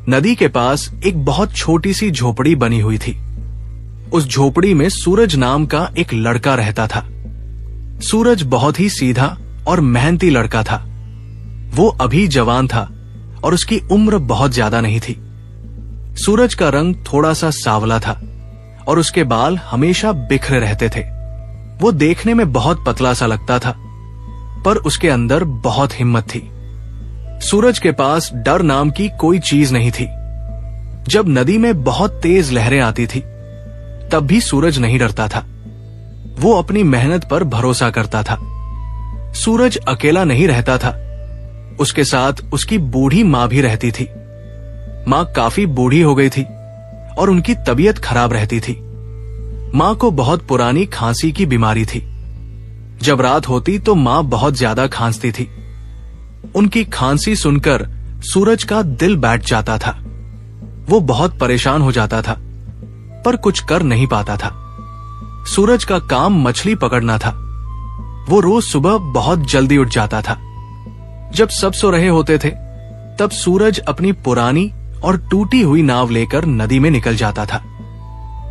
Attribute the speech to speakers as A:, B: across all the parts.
A: नदी के पास एक बहुत छोटी सी झोपड़ी बनी हुई थी। उस झोपड़ी में सूरज नाम का एक लड़का रहता था। सूरज बहुत ही सीधा और मेहनती लड़का था। वो अभी जवान था और उसकी उम्र बहुत ज्यादा नहीं थी। सूरज का रंग थोड़ा सा सांवला था और उसके बाल हमेशा बिखरे रहते थे। वो देखने में बहुत पतला सा लगता था, पर उसके अंदर बहुत हिम्मत थी। सूरज के पास डर नाम की कोई चीज नहीं थी। जब नदी में बहुत तेज लहरें आती थी, तब भी सूरज नहीं डरता था। वो अपनी मेहनत पर भरोसा करता था। सूरज अकेला नहीं रहता था, उसके साथ उसकी बूढ़ी माँ भी रहती थी। माँ काफी बूढ़ी हो गई थी और उनकी तबीयत खराब रहती थी। माँ को बहुत पुरानी खांसी की बीमारी थी। जब रात होती तो माँ बहुत ज्यादा खांसती थी। उनकी खांसी सुनकर सूरज का दिल बैठ जाता था। वो बहुत परेशान हो जाता था, पर कुछ कर नहीं पाता था। सूरज का काम मछली पकड़ना था। वो रोज सुबह बहुत जल्दी उठ जाता था। जब सब सो रहे होते थे, तब सूरज अपनी पुरानी और टूटी हुई नाव लेकर नदी में निकल जाता था।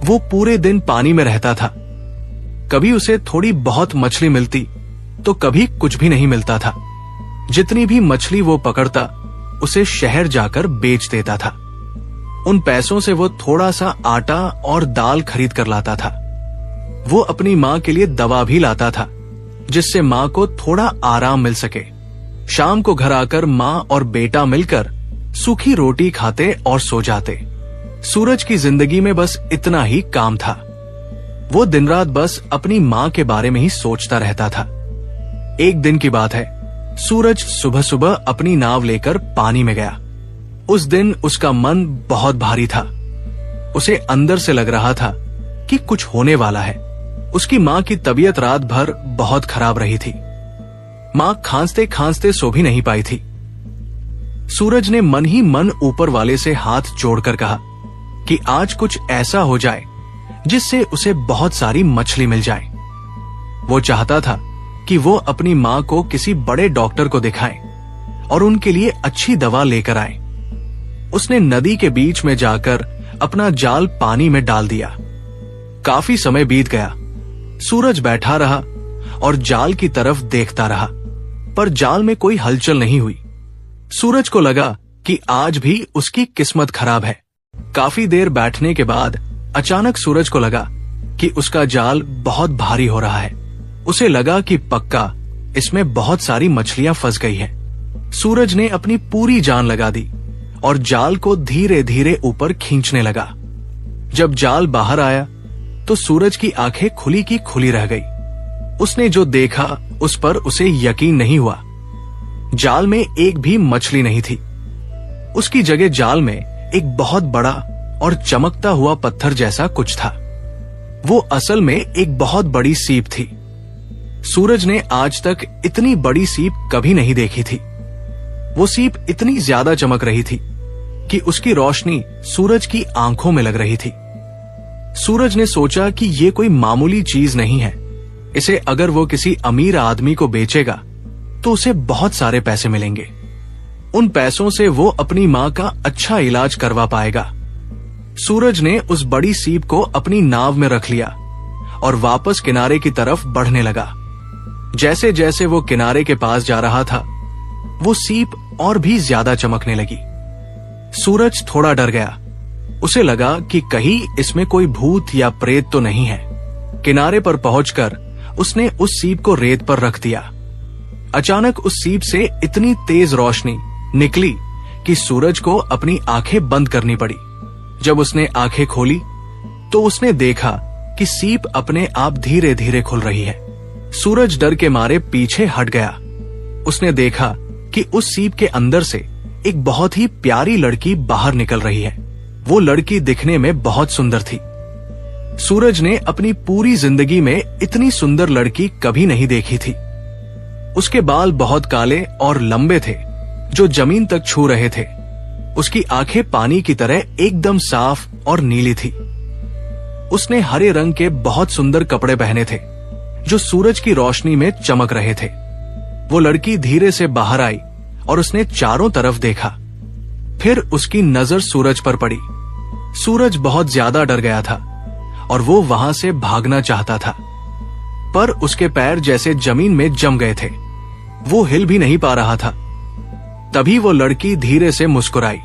A: वो पूरे दिन पानी में रहता था। कभी उसे थोड़ी बहुत मछली मिलती तो कभी कुछ भी नहीं मिलता था। जितनी भी मछली वो पकड़ता, उसे शहर जाकर बेच देता था। उन पैसों से वो थोड़ा सा आटा और दाल खरीद कर लाता था। वो अपनी माँ के लिए दवा भी लाता था, जिससे माँ को थोड़ा आराम मिल सके। शाम को घर आकर माँ और बेटा मिलकर सूखी रोटी खाते और सो जाते। सूरज की जिंदगी में बस इतना ही काम था। वो दिन रात बस अपनी माँ के बारे में ही सोचता रहता था। एक दिन की बात है, सूरज सुबह सुबह अपनी नाव लेकर पानी में गया। उस दिन उसका मन बहुत भारी था। उसे अंदर से लग रहा था कि कुछ होने वाला है। उसकी माँ की तबीयत रात भर बहुत खराब रही थी। माँ खांसते खांसते सो भी नहीं पाई थी। सूरज ने मन ही मन ऊपर वाले से हाथ जोड़कर कहा कि आज कुछ ऐसा हो जाए जिससे उसे बहुत सारी मछली मिल जाए। वो चाहता था कि वो अपनी माँ को किसी बड़े डॉक्टर को दिखाए और उनके लिए अच्छी दवा लेकर आए। उसने नदी के बीच में जाकर अपना जाल पानी में डाल दिया। काफी समय बीत गया। सूरज बैठा रहा और जाल की तरफ देखता रहा, पर जाल में कोई हलचल नहीं हुई। सूरज को लगा कि आज भी उसकी किस्मत खराब है। काफी देर बैठने के बाद अचानक सूरज को लगा कि उसका जाल बहुत भारी हो रहा है। उसे लगा कि पक्का इसमें बहुत सारी मछलियां फंस गई हैं। सूरज ने अपनी पूरी जान लगा दी और जाल को धीरे धीरे ऊपर खींचने लगा। जब जाल बाहर आया तो सूरज की आंखें खुली की खुली रह गई। उसने जो देखा उस पर उसे यकीन नहीं हुआ। जाल में एक भी मछली नहीं थी। उसकी जगह जाल में एक बहुत बड़ा और चमकता हुआ पत्थर जैसा कुछ था। वो असल में एक बहुत बड़ी सीप थी। सूरज ने आज तक इतनी बड़ी सीप कभी नहीं देखी थी। वो सीप इतनी ज्यादा चमक रही थी कि उसकी रोशनी सूरज की आंखों में लग रही थी। सूरज ने सोचा कि ये कोई मामूली चीज नहीं है। इसे अगर वो किसी अमीर आदमी को बेचेगा तो उसे बहुत सारे पैसे मिलेंगे। उन पैसों से वो अपनी माँ का अच्छा इलाज करवा पाएगा। सूरज ने उस बड़ी सीप को अपनी नाव में रख लिया और वापस किनारे की तरफ बढ़ने लगा। जैसे जैसे वो किनारे के पास जा रहा था, वो सीप और भी ज्यादा चमकने लगी। सूरज थोड़ा डर गया। उसे लगा कि कहीं इसमें कोई भूत या प्रेत तो नहीं है। किनारे पर पहुंचकर उसने उस सीप को रेत पर रख दिया। अचानक उस सीप से इतनी तेज रोशनी निकली कि सूरज को अपनी आंखें बंद करनी पड़ी। जब उसने आंखें खोली तो उसने देखा कि सीप अपने आप धीरे धीरे खुल रही है। सूरज डर के मारे पीछे हट गया। उसने देखा कि उस सीप के अंदर से एक बहुत ही प्यारी लड़की बाहर निकल रही है। वो लड़की दिखने में बहुत सुंदर थी। सूरज ने अपनी पूरी जिंदगी में इतनी सुंदर लड़की कभी नहीं देखी थी। उसके बाल बहुत काले और लंबे थे, जो जमीन तक छू रहे थे। उसकी आंखें पानी की तरह एकदम साफ और नीली थी। उसने हरे रंग के बहुत सुंदर कपड़े पहने थे, जो सूरज की रोशनी में चमक रहे थे। वो लड़की धीरे से बाहर आई और उसने चारों तरफ देखा। फिर उसकी नजर सूरज पर पड़ी। सूरज बहुत ज्यादा डर गया था और वो वहां से भागना चाहता था, पर उसके पैर जैसे जमीन में जम गए थे। वो हिल भी नहीं पा रहा था। तभी वो लड़की धीरे से मुस्कुराई।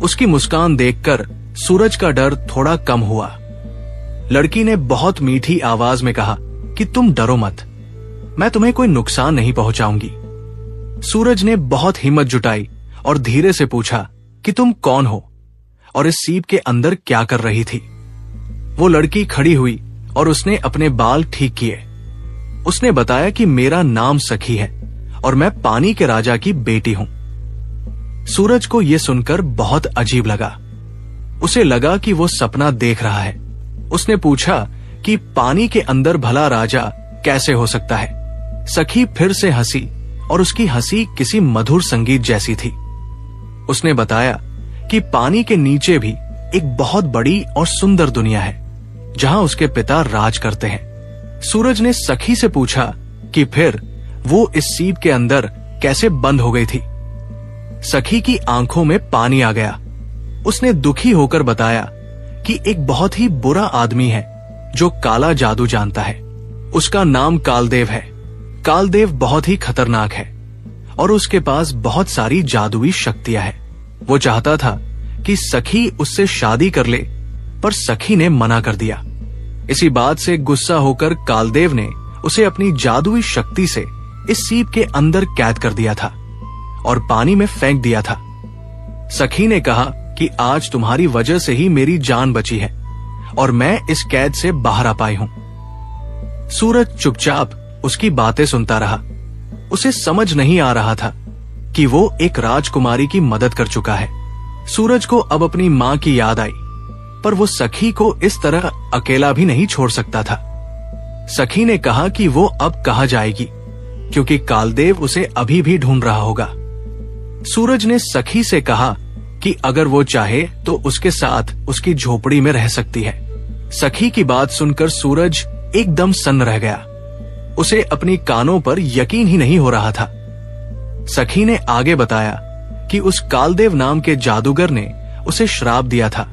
A: उसकी मुस्कान देखकर सूरज का डर थोड़ा कम हुआ। लड़की ने बहुत मीठी आवाज में कहा कि तुम डरो मत, मैं तुम्हें कोई नुकसान नहीं पहुंचाऊंगी। सूरज ने बहुत हिम्मत जुटाई और धीरे से पूछा कि तुम कौन हो और इस सीप के अंदर क्या कर रही थी। वो लड़की खड़ी हुई और उसने अपने बाल ठीक किए। उसने बताया कि मेरा नाम सखी है और मैं पानी के राजा की बेटी हूं। सूरज को यह सुनकर बहुत अजीब लगा। उसे लगा कि वो सपना देख रहा है। उसने पूछा कि पानी के अंदर भला राजा कैसे हो सकता है। सखी फिर से हंसी और उसकी हंसी किसी मधुर संगीत जैसी थी। उसने बताया कि पानी के नीचे भी एक बहुत बड़ी और सुंदर दुनिया है जहां उसके पिता राज करते हैं। सूरज ने सखी से पूछा कि फिर वो इस सीप के अंदर कैसे बंद हो गई थी। सखी की आंखों में पानी आ गया। उसने दुखी होकर बताया कि एक बहुत ही बुरा आदमी है जो काला जादू जानता है। उसका नाम कालदेव है। कालदेव बहुत ही खतरनाक है और उसके पास बहुत सारी जादुई शक्तियां हैं। वो चाहता था कि सखी उससे शादी कर ले, पर सखी ने मना कर दिया। इसी बात से गुस्सा होकर कालदेव ने उसे अपनी जादुई शक्ति से इस सीप के अंदर कैद कर दिया था और पानी में फेंक दिया था। सखी ने कहा कि आज तुम्हारी वजह से ही मेरी जान बची है और मैं इस कैद से बाहर आ पाई हूं। सूरज चुपचाप उसकी बातें सुनता रहा। उसे समझ नहीं आ रहा था कि वो एक राजकुमारी की मदद कर चुका है। सूरज को अब अपनी मां की याद आई, पर वो सखी को इस तरह अकेला भी नहीं छोड़ सकता था। सखी ने कहा कि वो अब कहाँ जाएगी, क्योंकि कालदेव उसे अभी भी ढूंढ रहा होगा। सूरज ने सखी से कहा कि अगर वो चाहे तो उसके साथ उसकी झोपड़ी में रह सकती है। सखी की बात सुनकर सूरज एकदम सन्न रह गया। उसे अपनी कानों पर यकीन ही नहीं हो रहा था। सखी ने आगे बताया कि उस कालदेव नाम के जादूगर ने उसे श्राप दिया था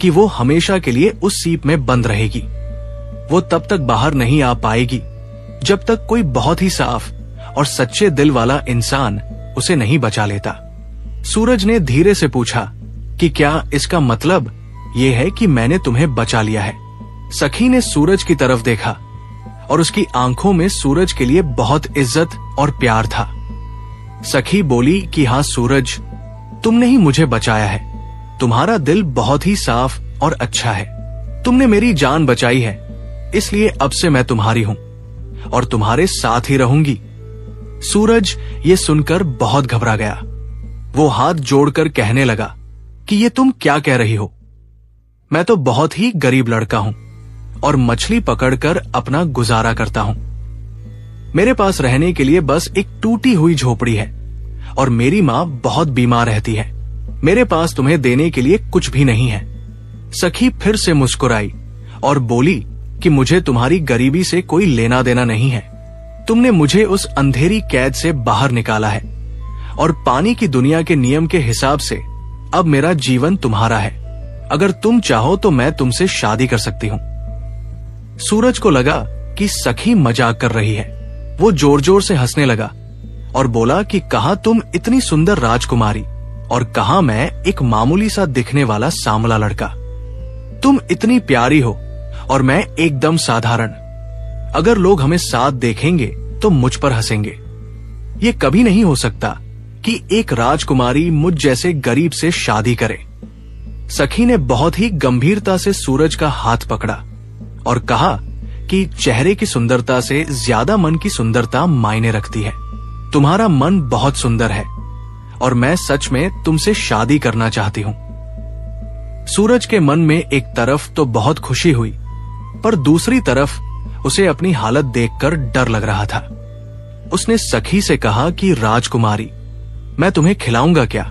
A: कि वो हमेशा के लिए उस सीप में बंद रहेगी। वो तब तक बाहर नहीं आ पाएगी जब तक कोई बहुत ही साफ और सच्चे दिल वाला इंसान उसे नहीं बचा लेता। सूरज ने धीरे से पूछा कि क्या इसका मतलब ये है कि मैंने तुम्हें बचा लिया है। सखी ने सूरज की तरफ देखा और उसकी आंखों में सूरज के लिए बहुत इज्जत और प्यार था। सखी बोली कि हाँ सूरज, तुमने ही मुझे बचाया है। तुम्हारा दिल बहुत ही साफ और अच्छा है। तुमने मेरी जान बचाई है, इसलिए अब से मैं तुम्हारी हूं और तुम्हारे साथ ही रहूंगी। सूरज ये सुनकर बहुत घबरा गया। वो हाथ जोड़कर कहने लगा कि ये तुम क्या कह रही हो। मैं तो बहुत ही गरीब लड़का हूं और मछली पकड़कर अपना गुजारा करता हूं। मेरे पास रहने के लिए बस एक टूटी हुई झोपड़ी है और मेरी माँ बहुत बीमार रहती है। मेरे पास तुम्हें देने के लिए कुछ भी नहीं है। सखी फिर से मुस्कुराई और बोली कि मुझे तुम्हारी गरीबी से कोई लेना देना नहीं है। तुमने मुझे उस अंधेरी कैद से बाहर निकाला है और पानी की दुनिया के नियम के हिसाब से अब मेरा जीवन तुम्हारा है। अगर तुम चाहो तो मैं तुमसे शादी कर सकती हूँ। सूरज को लगा कि सखी मजाक कर रही है। वो जोर जोर से हंसने लगा और बोला कि कहा तुम इतनी सुंदर राजकुमारी और कहा मैं एक मामूली सा दिखने वाला सांवला लड़का। तुम इतनी प्यारी हो और मैं एकदम साधारण। अगर लोग हमें साथ देखेंगे तो मुझ पर हंसेंगे। ये कभी नहीं हो सकता कि एक राजकुमारी मुझ जैसे गरीब से शादी करे। सखी ने बहुत ही गंभीरता से सूरज का हाथ पकड़ा और कहा कि चेहरे की सुंदरता से ज्यादा मन की सुंदरता मायने रखती है। तुम्हारा मन बहुत सुंदर है और मैं सच में तुमसे शादी करना चाहती हूँ। सूरज के मन में एक तरफ तो बहुत खुशी हुई, पर दूसरी तरफ उसे अपनी हालत देखकर डर लग रहा था। उसने सखी से कहा कि राजकुमारी, मैं तुम्हें खिलाऊंगा क्या?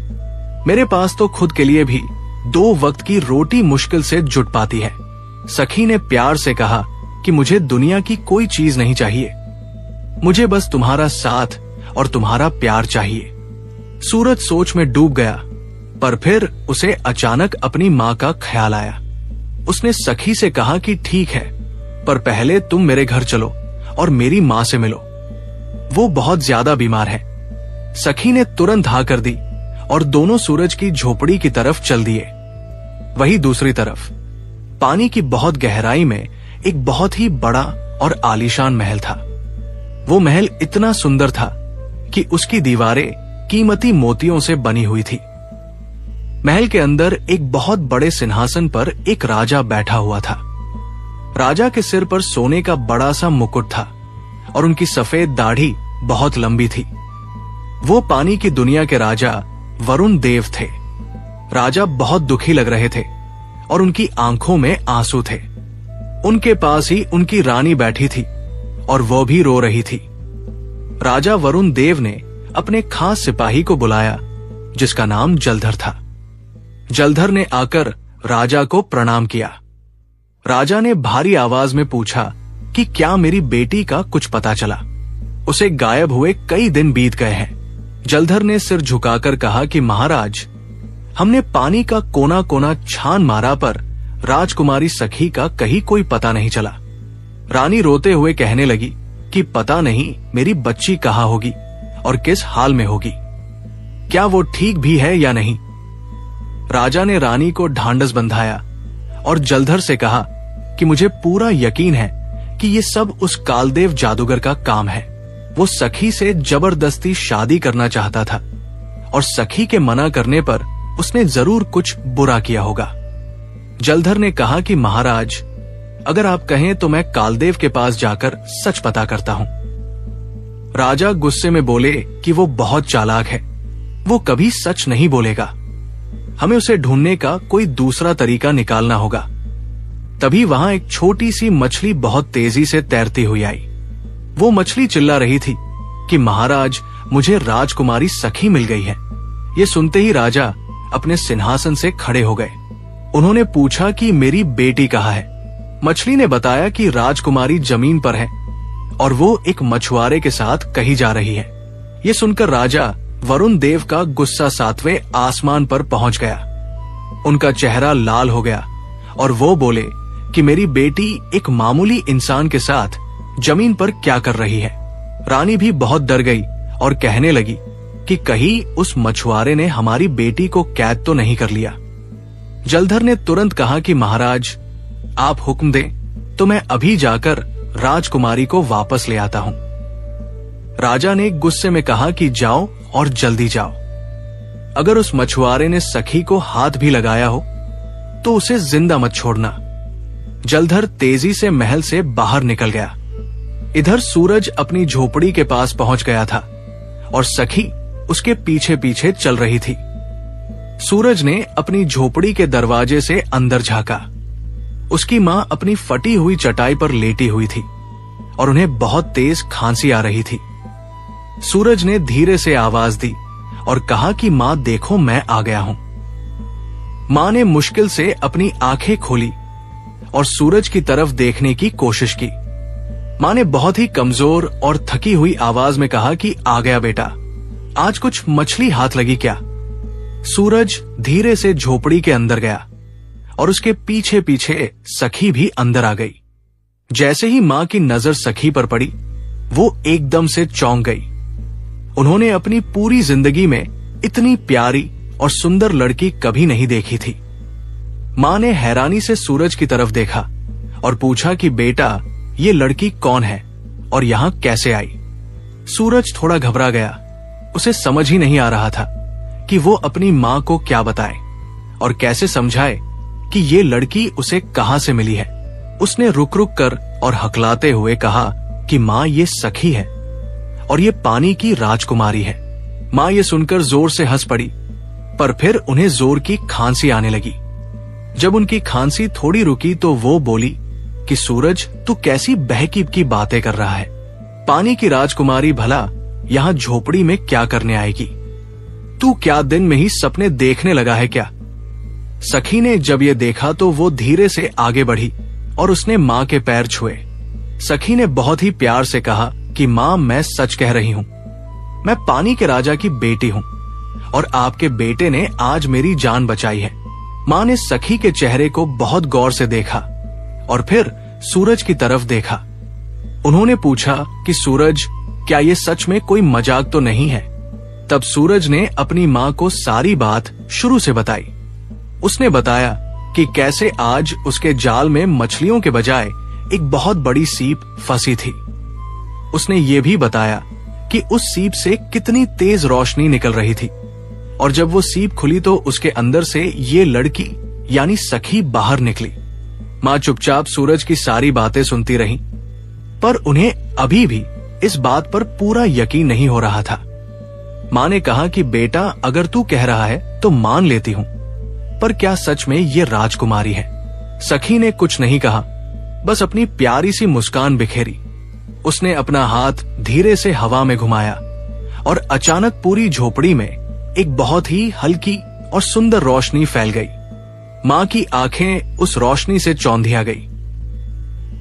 A: मेरे पास तो खुद के लिए भी 2 वक्त की रोटी मुश्किल से जुट पाती है। सखी ने प्यार से कहा कि मुझे दुनिया की कोई चीज नहीं चाहिए। मुझे बस तुम्हारा साथ और तुम्हारा प्यार चाहिए। सूरज सोच में डूब गया। पर फिर उसे अचानक अपनी माँ का ख्याल आया। उसने सखी से कहा कि ठीक है, पर पहले तुम मेरे घर चलो और मेरी माँ से मिलो, वो बहुत ज्यादा बीमार है। सखी ने तुरंत हाँ कर दी और दोनों सूरज की झोपड़ी की तरफ चल दिए। वहीं दूसरी तरफ पानी की बहुत गहराई में एक बहुत ही बड़ा और आलीशान महल था। वो महल इतना सुंदर था कि उसकी दीवारें कीमती मोतियों से बनी हुई थी। महल के अंदर एक बहुत बड़े सिंहासन पर एक राजा बैठा हुआ था। राजा के सिर पर सोने का बड़ा सा मुकुट था और उनकी सफेद दाढ़ी बहुत लंबी थी। वो पानी की दुनिया के राजा वरुण देव थे। राजा बहुत दुखी लग रहे थे और उनकी आंखों में आंसू थे। उनके पास ही उनकी रानी बैठी थी और वो भी रो रही थी। राजा वरुण देव ने अपने खास सिपाही को बुलाया जिसका नाम जलधर था। जलधर ने आकर राजा को प्रणाम किया। राजा ने भारी आवाज में पूछा कि क्या मेरी बेटी का कुछ पता चला? उसे गायब हुए कई दिन बीत गए हैं। जलधर ने सिर झुकाकर कहा कि महाराज, हमने पानी का कोना कोना छान मारा पर राजकुमारी सखी का कहीं कोई पता नहीं चला। रानी रोते हुए कहने लगी कि पता नहीं मेरी बच्ची कहाँ होगी और किस हाल में होगी, क्या वो ठीक भी है या नहीं। राजा ने रानी को ढांढस बंधाया और जलधर से कहा कि मुझे पूरा यकीन है कि ये सब उस कालदेव जादूगर का काम है। वो सखी से जबरदस्ती शादी करना चाहता था और सखी के मना करने पर उसने जरूर कुछ बुरा किया होगा। जलधर ने कहा कि महाराज, अगर आप कहें तो मैं कालदेव के पास जाकर सच पता करता हूं। राजा गुस्से में बोले कि वो बहुत चालाक है, वो कभी सच नहीं बोलेगा। हमें उसे ढूंढने का कोई दूसरा तरीका निकालना होगा। तभी वहां एक छोटी सी मछली बहुत तेजी से तैरती हुई आई। वो मछली चिल्ला रही थी कि महाराज, मुझे राजकुमारी सखी मिल गई है। ये सुनते ही राजा अपने सिंहासन से खड़े हो गए। उन्होंने पूछा कि मेरी बेटी कहाँ है? मछली ने बताया कि राजकुमारी जमीन पर है और वो एक मछुआरे के साथ कहीं जा रही है। ये सुनकर राजा वरुण देव का गुस्सा 7वें आसमान पर पहुंच गया। उनका चेहरा लाल हो गया और वो बोले कि मेरी बेटी एक मामूली इंसान के साथ जमीन पर क्या कर रही है। रानी भी बहुत डर गई और कहने लगी कि कहीं उस मछुआरे ने हमारी बेटी को कैद तो नहीं कर लिया। जलधर ने तुरंत कहा कि महाराज, आप हुक्म दें तो मैं अभी जाकर राजकुमारी को वापस ले आता हूं। राजा ने गुस्से में कहा कि जाओ और जल्दी जाओ। अगर उस मछुआरे ने सखी को हाथ भी लगाया हो तो उसे जिंदा मत छोड़ना। जलधर तेजी से महल से बाहर निकल गया। इधर सूरज अपनी झोपड़ी के पास पहुंच गया था और सखी उसके पीछे पीछे चल रही थी। सूरज ने अपनी झोपड़ी के दरवाजे से अंदर झांका। उसकी मां अपनी फटी हुई चटाई पर लेटी हुई थी और उन्हें बहुत तेज खांसी आ रही थी। सूरज ने धीरे से आवाज दी और कहा कि मां देखो, मैं आ गया हूं। मां ने मुश्किल से अपनी आंखें खोली और सूरज की तरफ देखने की कोशिश की। मां ने बहुत ही कमजोर और थकी हुई आवाज में कहा कि आ गया बेटा, आज कुछ मछली हाथ लगी क्या? सूरज धीरे से झोपड़ी के अंदर गया और उसके पीछे पीछे सखी भी अंदर आ गई। जैसे ही मां की नजर सखी पर पड़ी, वो एकदम से चौंक गई। उन्होंने अपनी पूरी जिंदगी में इतनी प्यारी और सुंदर लड़की कभी नहीं देखी थी। मां ने हैरानी से सूरज की तरफ देखा और पूछा कि बेटा, ये लड़की कौन है और यहां कैसे आई? सूरज थोड़ा घबरा गया। उसे समझ ही नहीं आ रहा था कि वो अपनी मां को क्या बताए और कैसे समझाए कि ये लड़की उसे कहां से मिली है। उसने रुक रुक कर और हकलाते हुए कहा कि मां, ये सखी है और ये पानी की राजकुमारी है। मां ये सुनकर जोर से हंस पड़ी, पर फिर उन्हें जोर की खांसी आने लगी। जब उनकी खांसी थोड़ी रुकी तो वो बोली कि सूरज, तू कैसी बहकीब की बातें कर रहा है? पानी की राजकुमारी भला यहाँ झोपड़ी में क्या करने आएगी? तू क्या दिन में ही सपने देखने लगा है क्या? सखी ने जब ये देखा तो वो धीरे से आगे बढ़ी और उसने मां के पैर छुए। सखी ने बहुत ही प्यार से कहा कि मां, मैं सच कह रही हूं। मैं पानी के राजा की बेटी हूं और आपके बेटे ने आज मेरी जान बचाई है। माँ ने सखी के चेहरे को बहुत गौर से देखा और फिर सूरज की तरफ देखा। उन्होंने पूछा कि सूरज, क्या ये सच में कोई मजाक तो नहीं है? तब सूरज ने अपनी माँ को सारी बात शुरू से बताई। उसने बताया कि कैसे आज उसके जाल में मछलियों के बजाय एक बहुत बड़ी सीप फंसी थी। उसने ये भी बताया कि उस सीप से कितनी तेज रोशनी निकल रही थी और जब वो सीप खुली तो उसके अंदर से ये लड़की यानी सखी बाहर निकली। माँ चुपचाप सूरज की सारी बातें सुनती रही, पर उन्हें अभी भी इस बात पर पूरा यकीन नहीं हो रहा था। माँ ने कहा कि बेटा, अगर तू कह रहा है तो मान लेती हूँ, पर क्या सच में ये राजकुमारी है? सखी ने कुछ नहीं कहा, बस अपनी प्यारी सी मुस्कान बिखेरी। उसने अपना हाथ धीरे से हवा में घुमाया और अचानक पूरी झोपड़ी में एक बहुत ही हल्की और सुंदर रोशनी फैल गई। माँ की आंखें उस रोशनी से चौंधिया गई।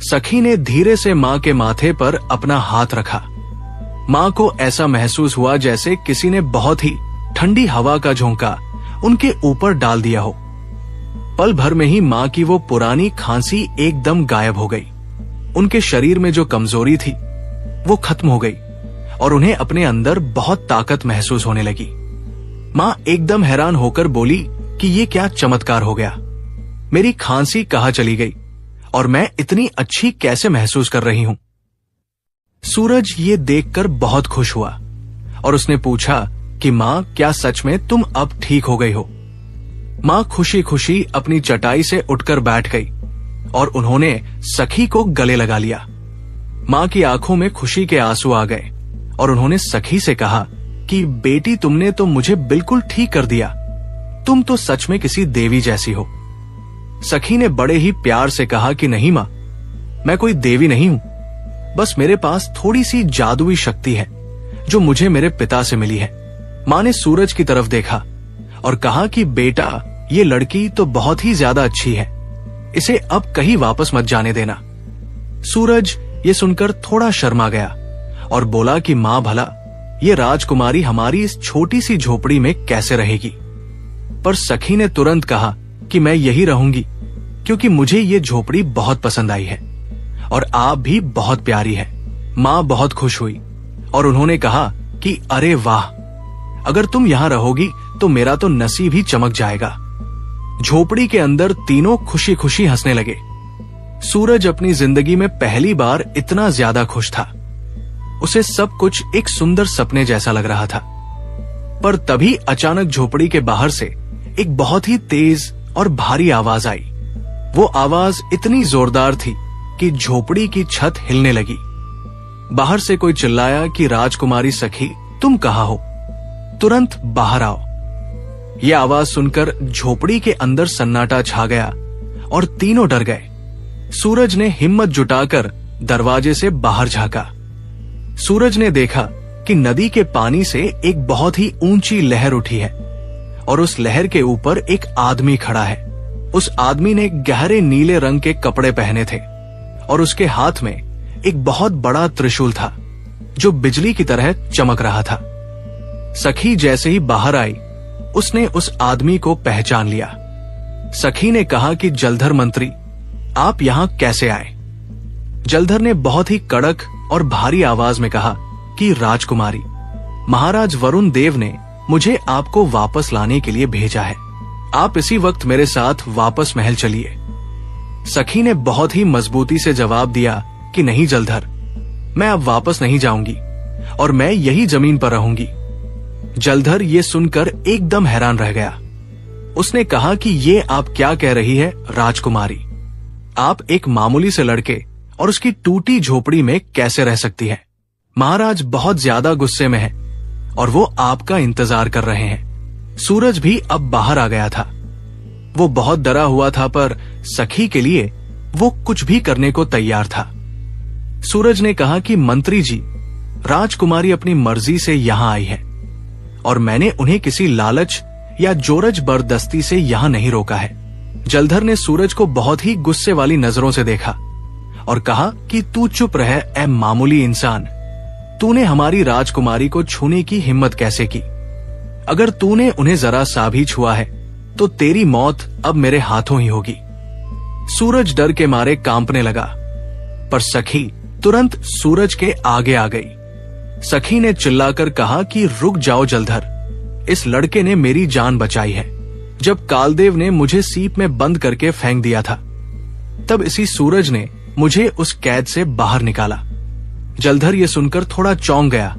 A: सखी ने धीरे से माँ के माथे पर अपना हाथ रखा। माँ को ऐसा महसूस हुआ जैसे किसी ने बहुत ही ठंडी हवा का झोंका उनके ऊपर डाल दिया हो। पल भर में ही माँ की वो पुरानी खांसी एकदम गायब हो गई। उनके शरीर में जो कमजोरी थी वो खत्म हो गई और उन्हें अपने अंदर बहुत ताकत महसूस होने लगी। माँ एकदम हैरान होकर बोली कि ये क्या चमत्कार हो गया? मेरी खांसी कहाँ चली गई और मैं इतनी अच्छी कैसे महसूस कर रही हूं? सूरज ये देखकर बहुत खुश हुआ और उसने पूछा कि माँ, क्या सच में तुम अब ठीक हो गई हो? माँ खुशी खुशी अपनी चटाई से उठकर बैठ गई और उन्होंने सखी को गले लगा लिया। माँ की आंखों में खुशी के आंसू आ गए और उन्होंने सखी से कहा कि बेटी, तुमने तो मुझे बिल्कुल ठीक कर दिया। तुम तो सच में किसी देवी जैसी हो। सखी ने बड़े ही प्यार से कहा कि नहीं माँ, मैं कोई देवी नहीं हूं, बस मेरे पास थोड़ी सी जादुई शक्ति है जो मुझे मेरे पिता से मिली है। माँ ने सूरज की तरफ देखा और कहा कि बेटा, ये लड़की तो बहुत ही ज्यादा अच्छी है, इसे अब कहीं वापस मत जाने देना। सूरज ये सुनकर थोड़ा शर्मा गया और बोला कि माँ, भला ये राजकुमारी हमारी इस छोटी सी झोपड़ी में कैसे रहेगी? पर सखी ने तुरंत कहा कि मैं यही रहूंगी, क्योंकि मुझे ये झोपड़ी बहुत पसंद आई है और आप भी बहुत प्यारी है। माँ बहुत खुश हुई और उन्होंने कहा कि अरे वाह, अगर तुम यहाँ रहोगी तो मेरा तो नसीब ही चमक जाएगा। झोपड़ी के अंदर तीनों खुशी खुशी हंसने लगे। सूरज अपनी जिंदगी में पहली बार इतना ज्यादा खुश था। उसे सब कुछ एक सुंदर सपने जैसा लग रहा था। पर तभी अचानक झोपड़ी के बाहर से एक बहुत ही तेज और भारी आवाज आई। वो आवाज इतनी जोरदार थी कि झोपड़ी की छत हिलने लगी। बाहर से कोई चिल्लाया कि राजकुमारी सखी, तुम कहाँ हो? तुरंत बाहर आओ। ये आवाज सुनकर झोपड़ी के अंदर सन्नाटा छा गया और तीनों डर गए। सूरज ने हिम्मत जुटाकर दरवाजे से बाहर झांका। सूरज ने देखा कि नदी के पानी से एक बहुत ही ऊंची लहर उठी है और उस लहर के ऊपर एक आदमी खड़ा है। उस आदमी ने गहरे नीले रंग के कपड़े पहने थे और उसके हाथ में एक बहुत बड़ा त्रिशूल था जो बिजली की तरह चमक रहा था। सखी जैसे ही बाहर आई, उसने उस आदमी को पहचान लिया। सखी ने कहा कि जलधर मंत्री, आप यहां कैसे आए? जलधर ने बहुत ही कड़क और भारी आवाज में कहा कि राजकुमारी, महाराज वरुण देव ने मुझे आपको वापस लाने के लिए भेजा है। आप इसी वक्त मेरे साथ वापस महल चलिए। सखी ने बहुत ही मजबूती से जवाब दिया कि नहीं जलधर, मैं अब वापस नहीं जाऊंगी और मैं यही जमीन पर रहूंगी। जलधर ये सुनकर एकदम हैरान रह गया। उसने कहा कि ये आप क्या कह रही है राजकुमारी? आप एक मामूली से लड़के और उसकी टूटी झोपड़ी में कैसे रह सकती है? महाराज बहुत ज्यादा गुस्से में है और वो आपका इंतजार कर रहे हैं। सूरज भी अब बाहर आ गया था। वो बहुत डरा हुआ था, पर सखी के लिए वो कुछ भी करने को तैयार था। सूरज ने कहा कि मंत्री जी, राजकुमारी अपनी मर्जी से यहाँ आई है और मैंने उन्हें किसी लालच या जोरज बरदस्ती से यहाँ नहीं रोका है। जलधर ने सूरज को बहुत ही गुस्से वाली नजरों से देखा और कहा कि तू चुप रह ए मामूली इंसान, तूने हमारी राजकुमारी को छूने की हिम्मत कैसे की? अगर तूने उन्हें जरा सा भी छुआ है तो तेरी मौत अब मेरे हाथों ही होगी। सूरज डर के मारे कांपने लगा, पर सखी तुरंत सूरज के आगे आ गई। सखी ने चिल्लाकर कहा कि रुक जाओ जलधर, इस लड़के ने मेरी जान बचाई है। जब कालदेव ने मुझे सीप में बंद करके फेंक दिया था, तब इसी सूरज ने मुझे उस कैद से बाहर निकाला। जलधर ये सुनकर थोड़ा चौंक गया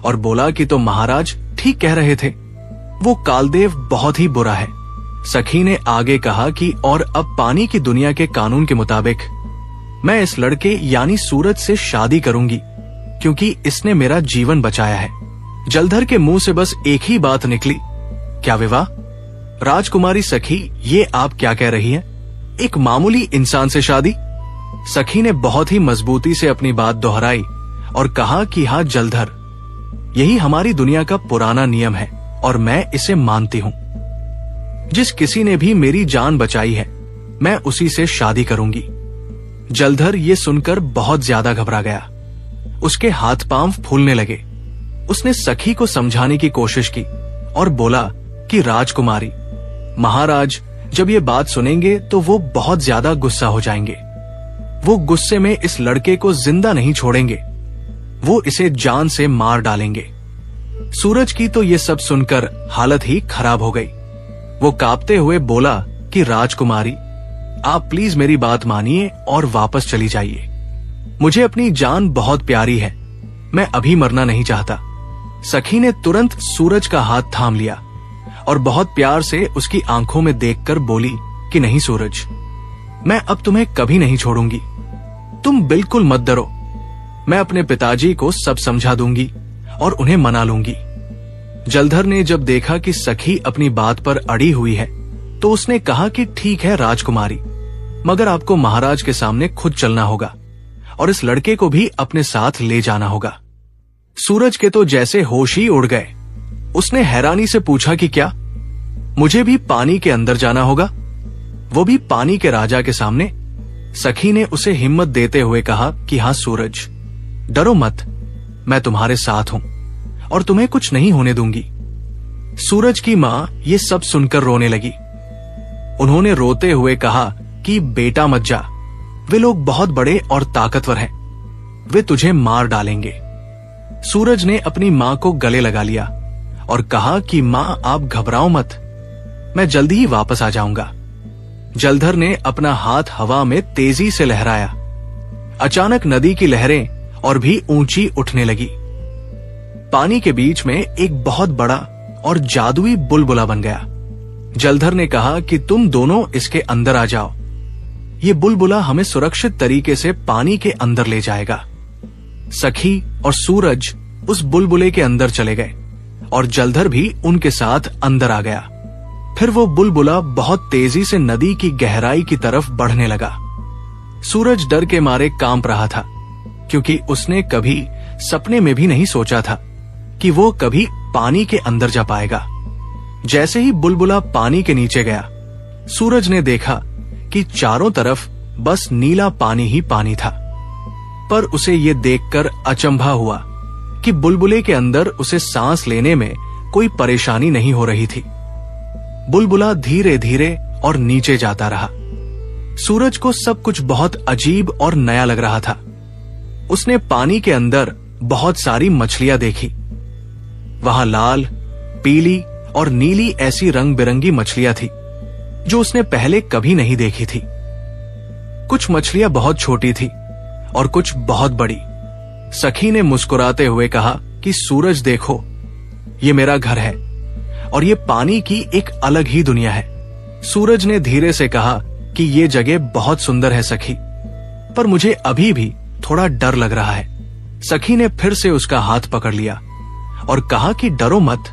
A: और बोला कि तो महाराज ठीक कह रहे थे, वो कालदेव बहुत ही बुरा है। सखी ने आगे कहा कि और अब पानी की दुनिया के कानून के मुताबिक मैं इस लड़के यानी सूरज से शादी करूंगी, क्योंकि इसने मेरा जीवन बचाया है। जलधर के मुंह से बस एक ही बात निकली, क्या विवाह? राजकुमारी सखी, ये आप क्या कह रही हैं? एक मामूली इंसान से शादी? सखी ने बहुत ही मजबूती से अपनी बात दोहराई और कहा कि हाँ जलधर, यही हमारी दुनिया का पुराना नियम है और मैं इसे मानती हूं। जिस किसी ने भी मेरी जान बचाई है, मैं उसी से शादी करूंगी। जलधर ये सुनकर बहुत ज्यादा घबरा गया। उसके हाथ पांव फूलने लगे। उसने सखी को समझाने की कोशिश की और बोला कि राजकुमारी, महाराज जब ये बात सुनेंगे तो वो बहुत ज्यादा गुस्सा हो जाएंगे। वो गुस्से में इस लड़के को जिंदा नहीं छोड़ेंगे, वो इसे जान से मार डालेंगे। सूरज की तो ये सब सुनकर हालत ही खराब हो गई। वो कांपते हुए बोला कि राजकुमारी, आप प्लीज मेरी बात मानिए और वापस चली जाइए। मुझे अपनी जान बहुत प्यारी है, मैं अभी मरना नहीं चाहता। सखी ने तुरंत सूरज का हाथ थाम लिया और बहुत प्यार से उसकी आंखों में देखकर बोली कि नहीं सूरज, मैं अब तुम्हें कभी नहीं छोड़ूंगी। तुम बिल्कुल मत डरो, मैं अपने पिताजी को सब समझा दूंगी और उन्हें मना लूंगी। जलधर ने जब देखा कि सखी अपनी बात पर अड़ी हुई है, तो उसने कहा कि ठीक है राजकुमारी, मगर आपको महाराज के सामने खुद चलना होगा और इस लड़के को भी अपने साथ ले जाना होगा। सूरज के तो जैसे होश ही उड़ गए। उसने हैरानी से पूछा कि क्या मुझे भी पानी के अंदर जाना होगा, वो भी पानी के राजा के सामने? सखी ने उसे हिम्मत देते हुए कहा कि हाँ सूरज, डरो मत, मैं तुम्हारे साथ हूं और तुम्हें कुछ नहीं होने दूंगी। सूरज की मां ये सब सुनकर रोने लगी। उन्होंने रोते हुए कहा कि बेटा मत जा, वे लोग बहुत बड़े और ताकतवर हैं, वे तुझे मार डालेंगे। सूरज ने अपनी मां को गले लगा लिया और कहा कि मां आप घबराओ मत, मैं जल्दी ही वापस आ जाऊंगा। जलधर ने अपना हाथ हवा में तेजी से लहराया। अचानक नदी की लहरें और भी ऊंची उठने लगी। पानी के बीच में एक बहुत बड़ा और जादुई बुलबुला बन गया। जलधर ने कहा कि तुम दोनों इसके अंदर आ जाओ, ये बुलबुला हमें सुरक्षित तरीके से पानी के अंदर ले जाएगा। सखी और सूरज उस बुलबुले के अंदर चले गए और जलधर भी उनके साथ अंदर आ गया। फिर वो बुलबुला बहुत तेजी से नदी की गहराई की तरफ बढ़ने लगा। सूरज डर के मारे कांप रहा था, क्योंकि उसने कभी सपने में भी नहीं सोचा था कि वो कभी पानी के अंदर जा पाएगा। जैसे ही बुलबुला पानी के नीचे गया, सूरज ने देखा कि चारों तरफ बस नीला पानी ही पानी था। पर उसे ये देखकर अचंभा हुआ कि बुलबुले के अंदर उसे सांस लेने में कोई परेशानी नहीं हो रही थी। बुलबुला धीरे धीरे और नीचे जाता रहा। सूरज को सब कुछ बहुत अजीब और नया लग रहा था। उसने पानी के अंदर बहुत सारी मछलियां देखी। वहां लाल, पीली और नीली ऐसी रंग बिरंगी मछलियां थी जो उसने पहले कभी नहीं देखी थी। कुछ मछलियां बहुत छोटी थी और कुछ बहुत बड़ी। सखी ने मुस्कुराते हुए कहा कि सूरज देखो, ये मेरा घर है और ये पानी की एक अलग ही दुनिया है। सूरज ने धीरे से कहा कि ये जगह बहुत सुंदर है सखी, पर मुझे अभी भी थोड़ा डर लग रहा है। सखी ने फिर से उसका हाथ पकड़ लिया और कहा कि डरो मत,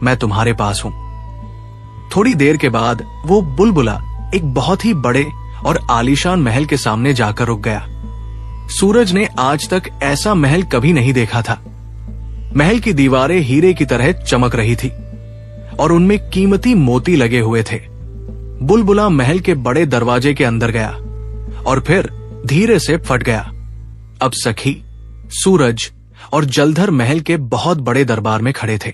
A: मैं तुम्हारे पास हूं। थोड़ी देर के बाद वो बुलबुला एक बहुत ही बड़े और आलीशान महल के सामने जाकर रुक गया। सूरज ने आज तक ऐसा महल कभी नहीं देखा था। महल की दीवारें हीरे की तरह चमक रही थी और उनमें कीमती मोती लगे हुए थे। बुलबुला महल के बड़े दरवाजे के अंदर गया और फिर धीरे से फट गया। अब सखी, सूरज और जलधर महल के बहुत बड़े दरबार में खड़े थे।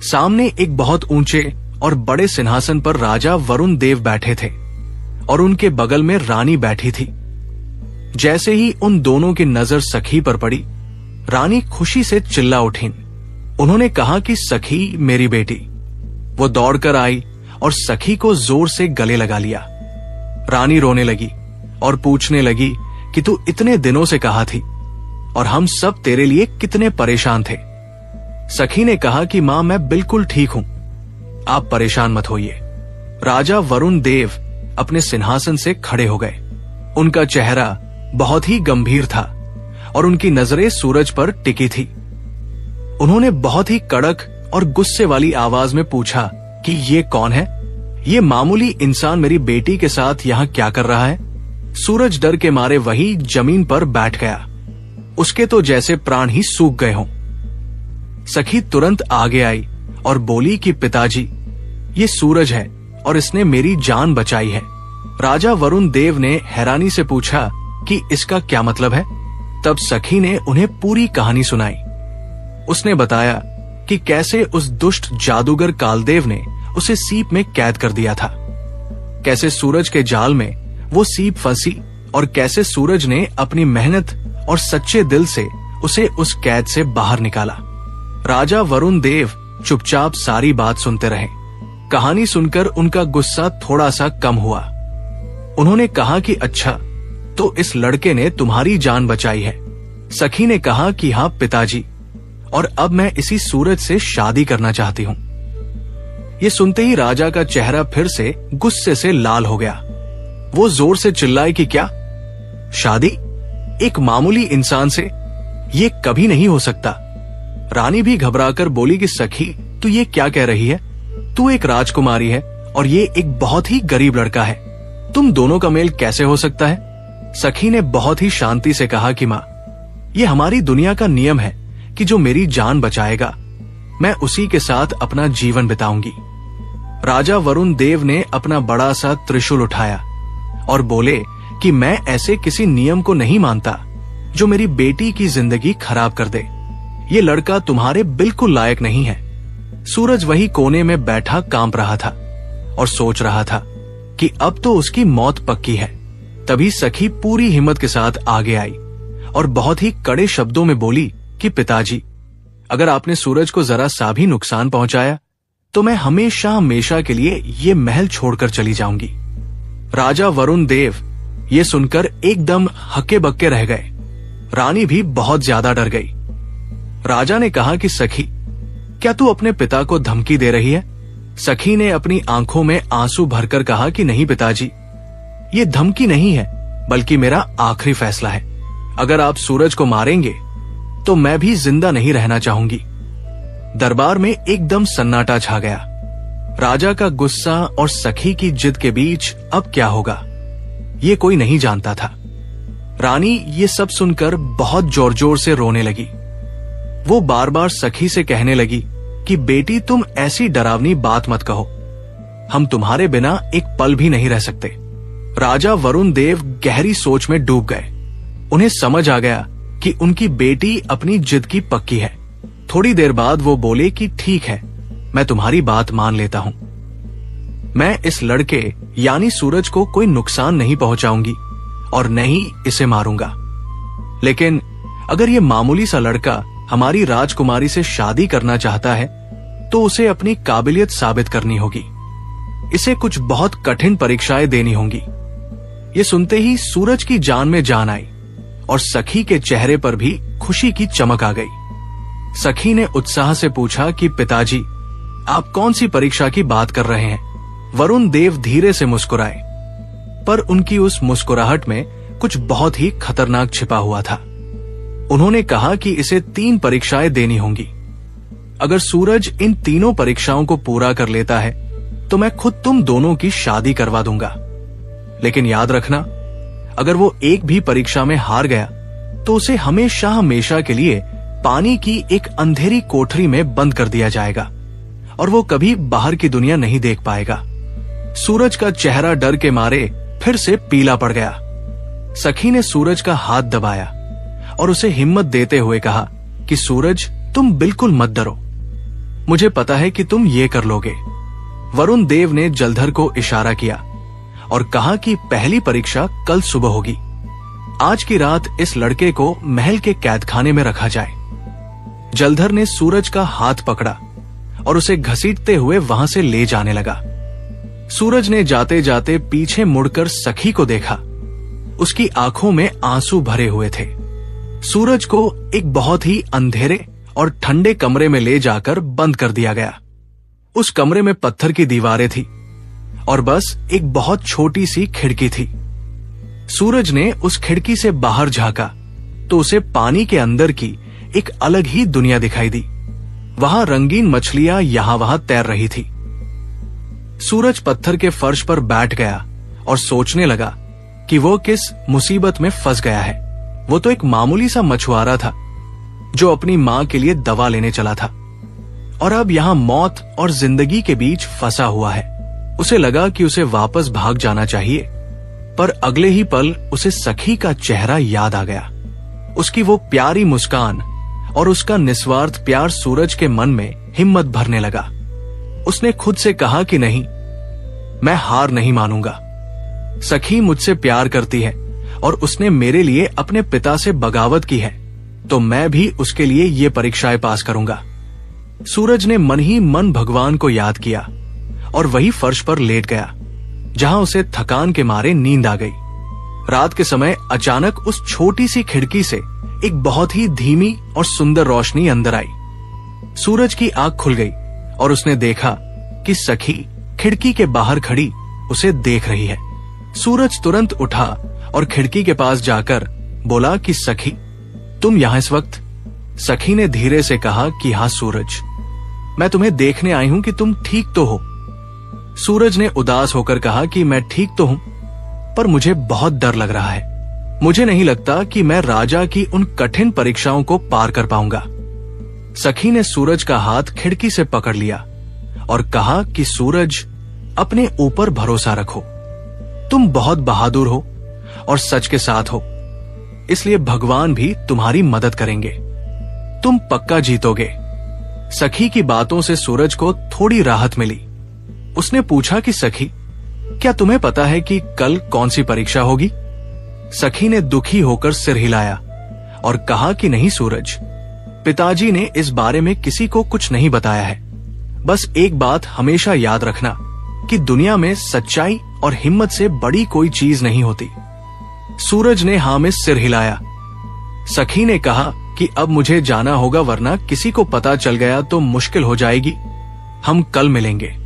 A: सामने एक बहुत ऊंचे और बड़े सिंहासन पर राजा वरुण देव बैठे थे और उनके बगल में रानी बैठी थी। जैसे ही उन दोनों की नजर सखी पर पड़ी, रानी खुशी से चिल्ला उठीं। उन्होंने कहा कि सखी मेरी बेटी। वो दौड़कर आई और सखी को जोर से गले लगा लिया। रानी रोने लगी और पूछने लगी कि तू इतने दिनों से कहाँ थी और हम सब तेरे लिए कितने परेशान थे। सखी ने कहा कि मां, मैं बिल्कुल ठीक हूं, आप परेशान मत होइए। राजा वरुण देव अपने सिंहासन से खड़े हो गए। उनका चेहरा बहुत ही गंभीर था और उनकी नजरें सूरज पर टिकी थी। उन्होंने बहुत ही कड़क और गुस्से वाली आवाज में पूछा कि ये कौन है? ये मामूली इंसान मेरी बेटी के साथ यहाँ क्या कर रहा है? सूरज डर के मारे वही जमीन पर बैठ गया। उसके तो जैसे प्राण ही सूख गए हों। सखी तुरंत आगे आई और बोली कि पिताजी, ये सूरज है और इसने मेरी जान बचाई है। राजा वरुण देव ने हैरानी से पूछा कि इसका क्या मतलब है? तब सखी ने उन्हें पूरी कहानी सुनाई। उसने बताया कि कैसे उस दुष्ट जादूगर कालदेव ने उसे सीप में कैद कर दिया था, कैसे सूरज के जाल में वो सीप फंसी और कैसे सूरज ने अपनी मेहनत और सच्चे दिल से उसे उस कैद से बाहर निकाला। राजा वरुण देव चुपचाप सारी बात सुनते रहे। कहानी सुनकर उनका गुस्सा थोड़ा सा कम हुआ। उन्होंने कहा कि अच्छा, तो इस लड़के ने तुम्हारी जान बचाई है। सखी ने कहा कि हाँ पिताजी, और अब मैं इसी सूरज से शादी करना चाहती हूँ। ये सुनते ही राजा का चेहरा फिर से गुस्से से लाल हो गया। वो जोर से चिल्लाए कि क्या शादी? एक मामूली इंसान से? ये कभी नहीं हो सकता। रानी भी घबराकर बोली कि सखी, तू ये क्या कह रही है? तू एक राजकुमारी है और ये एक बहुत ही गरीब लड़का है। तुम दोनों का मेल कैसे हो सकता है? सखी ने बहुत ही शांति से कहा कि माँ, ये हमारी दुनिया का नियम है कि जो मेरी जान बचाएगा, मैं उसी के साथ अपना जीवन बिताऊंगी। राजा वरुण देव ने अपना बड़ा सा त्रिशूल उठाया और बोले कि मैं ऐसे किसी नियम को नहीं मानता जो मेरी बेटी की जिंदगी खराब कर दे। ये लड़का तुम्हारे बिल्कुल लायक नहीं है। सूरज वही कोने में बैठा कांप रहा था और सोच रहा था कि अब तो उसकी मौत पक्की है। तभी सखी पूरी हिम्मत के साथ आगे आई और बहुत ही कड़े शब्दों में बोली कि पिताजी, अगर आपने सूरज को जरा सा भी नुकसान पहुंचाया तो मैं हमेशा हमेशा के लिए ये महल छोड़कर चली जाऊंगी। राजा वरुण देव ये सुनकर एकदम हक्के बक्के रह गए। रानी भी बहुत ज्यादा डर गई। राजा ने कहा कि सखी, क्या तू अपने पिता को धमकी दे रही है? सखी ने अपनी आंखों में आंसू भरकर कहा कि नहीं पिताजी, ये धमकी नहीं है, बल्कि मेरा आखिरी फैसला है। अगर आप सूरज को मारेंगे तो मैं भी जिंदा नहीं रहना चाहूंगी। दरबार में एकदम सन्नाटा छा गया। राजा का गुस्सा और सखी की जिद के बीच अब क्या होगा, ये कोई नहीं जानता था। रानी ये सब सुनकर बहुत जोर जोर से रोने लगी। वो बार बार सखी से कहने लगी कि बेटी, तुम ऐसी डरावनी बात मत कहो। हम तुम्हारे बिना एक पल भी नहीं रह सकते। राजा वरुण देव गहरी सोच में डूब गए। उन्हें समझ आ गया कि उनकी बेटी अपनी जिद की पक्की है। थोड़ी देर बाद वो बोले कि ठीक है, मैं तुम्हारी बात मान लेता हूं। मैं इस लड़के यानी सूरज को कोई नुकसान नहीं पहुंचाऊंगी और न ही इसे मारूंगा। लेकिन अगर ये मामूली सा लड़का हमारी राजकुमारी से शादी करना चाहता है तो उसे अपनी काबिलियत साबित करनी होगी। इसे कुछ बहुत कठिन परीक्षाएं देनी होंगी। ये सुनते ही सूरज की जान में जान आई और सखी के चेहरे पर भी खुशी की चमक आ गई। सखी ने उत्साह से पूछा कि पिताजी, आप कौन सी परीक्षा की बात कर रहे हैं? वरुण देव धीरे से मुस्कुराए, पर उनकी उस मुस्कुराहट में कुछ बहुत ही खतरनाक छिपा हुआ था। उन्होंने कहा कि इसे 3 परीक्षाएं देनी होंगी। अगर सूरज इन तीनों परीक्षाओं को पूरा कर लेता है तो मैं खुद तुम दोनों की शादी करवा दूंगा। लेकिन याद रखना, अगर वो एक भी परीक्षा में हार गया तो उसे हमेशा हमेशा के लिए पानी की एक अंधेरी कोठरी में बंद कर दिया जाएगा और वो कभी बाहर की दुनिया नहीं देख पाएगा। सूरज का चेहरा डर के मारे फिर से पीला पड़ गया। सखी ने सूरज का हाथ दबाया और उसे हिम्मत देते हुए कहा कि सूरज, तुम बिल्कुल मत डरो। मुझे पता है कि तुम ये कर लोगे। वरुण देव ने जलधर को इशारा किया और कहा कि पहली परीक्षा कल सुबह होगी। आज की रात इस लड़के को महल के कैदखाने में रखा जाए। जलधर ने सूरज का हाथ पकड़ा और उसे घसीटते हुए वहां से ले जाने लगा। सूरज ने जाते जाते पीछे मुड़कर सखी को देखा। उसकी आंखों में आंसू भरे हुए थे। सूरज को एक बहुत ही अंधेरे और ठंडे कमरे में ले जाकर बंद कर दिया गया। उस कमरे में पत्थर की दीवारें थी और बस एक बहुत छोटी सी खिड़की थी। सूरज ने उस खिड़की से बाहर झांका तो उसे पानी के अंदर की एक अलग ही दुनिया दिखाई दी। वहां रंगीन मछलियां यहां वहां तैर रही थी। सूरज पत्थर के फर्श पर बैठ गया और सोचने लगा कि वो किस मुसीबत में फंस गया है। वो तो एक मामूली सा मछुआरा था जो अपनी मां के लिए दवा लेने चला था और अब यहां मौत और जिंदगी के बीच फंसा हुआ है। उसे लगा कि उसे वापस भाग जाना चाहिए, पर अगले ही पल उसे सखी का चेहरा याद आ गया। उसकी वो प्यारी मुस्कान और उसका निस्वार्थ प्यार सूरज के मन में हिम्मत भरने लगा। उसने खुद से कहा कि नहीं, मैं हार नहीं मानूंगा। सखी मुझसे प्यार करती है और उसने मेरे लिए अपने पिता से बगावत की है, तो मैं भी उसके लिए ये परीक्षाएं पास करूंगा। सूरज ने मन ही मन भगवान को याद किया और वही फर्श पर लेट गया जहां उसे थकान के मारे नींद आ गई। रात के समय अचानक उस छोटी सी खिड़की से एक बहुत ही धीमी और सुंदर रोशनी अंदर आई। सूरज की आंख खुल गई और उसने देखा कि सखी खिड़की के बाहर खड़ी उसे देख रही है। सूरज तुरंत उठा और खिड़की के पास जाकर बोला कि सखी, तुम यहां इस वक्त? सखी ने धीरे से कहा कि हाँ सूरज, मैं तुम्हें देखने आई हूं कि तुम ठीक तो हो। सूरज ने उदास होकर कहा कि मैं ठीक तो हूं, पर मुझे बहुत डर लग रहा है। मुझे नहीं लगता कि मैं राजा की उन कठिन परीक्षाओं को पार कर पाऊंगा। सखी ने सूरज का हाथ खिड़की से पकड़ लिया और कहा कि सूरज, अपने ऊपर भरोसा रखो। तुम बहुत बहादुर हो और सच के साथ हो, इसलिए भगवान भी तुम्हारी मदद करेंगे। तुम पक्का जीतोगे। सखी की बातों से सूरज को थोड़ी राहत मिली। उसने पूछा कि सखी, क्या तुम्हें पता है कि कल कौन सी परीक्षा होगी? सखी ने दुखी होकर सिर हिलाया और कहा कि नहीं सूरज, पिताजी ने इस बारे में किसी को कुछ नहीं बताया है। बस एक बात हमेशा याद रखना कि दुनिया में सच्चाई और हिम्मत से बड़ी कोई चीज नहीं होती। सूरज ने हां में सिर हिलाया। सखी ने कहा कि अब मुझे जाना होगा, वरना किसी को पता चल गया तो मुश्किल हो जाएगी। हम कल मिलेंगे।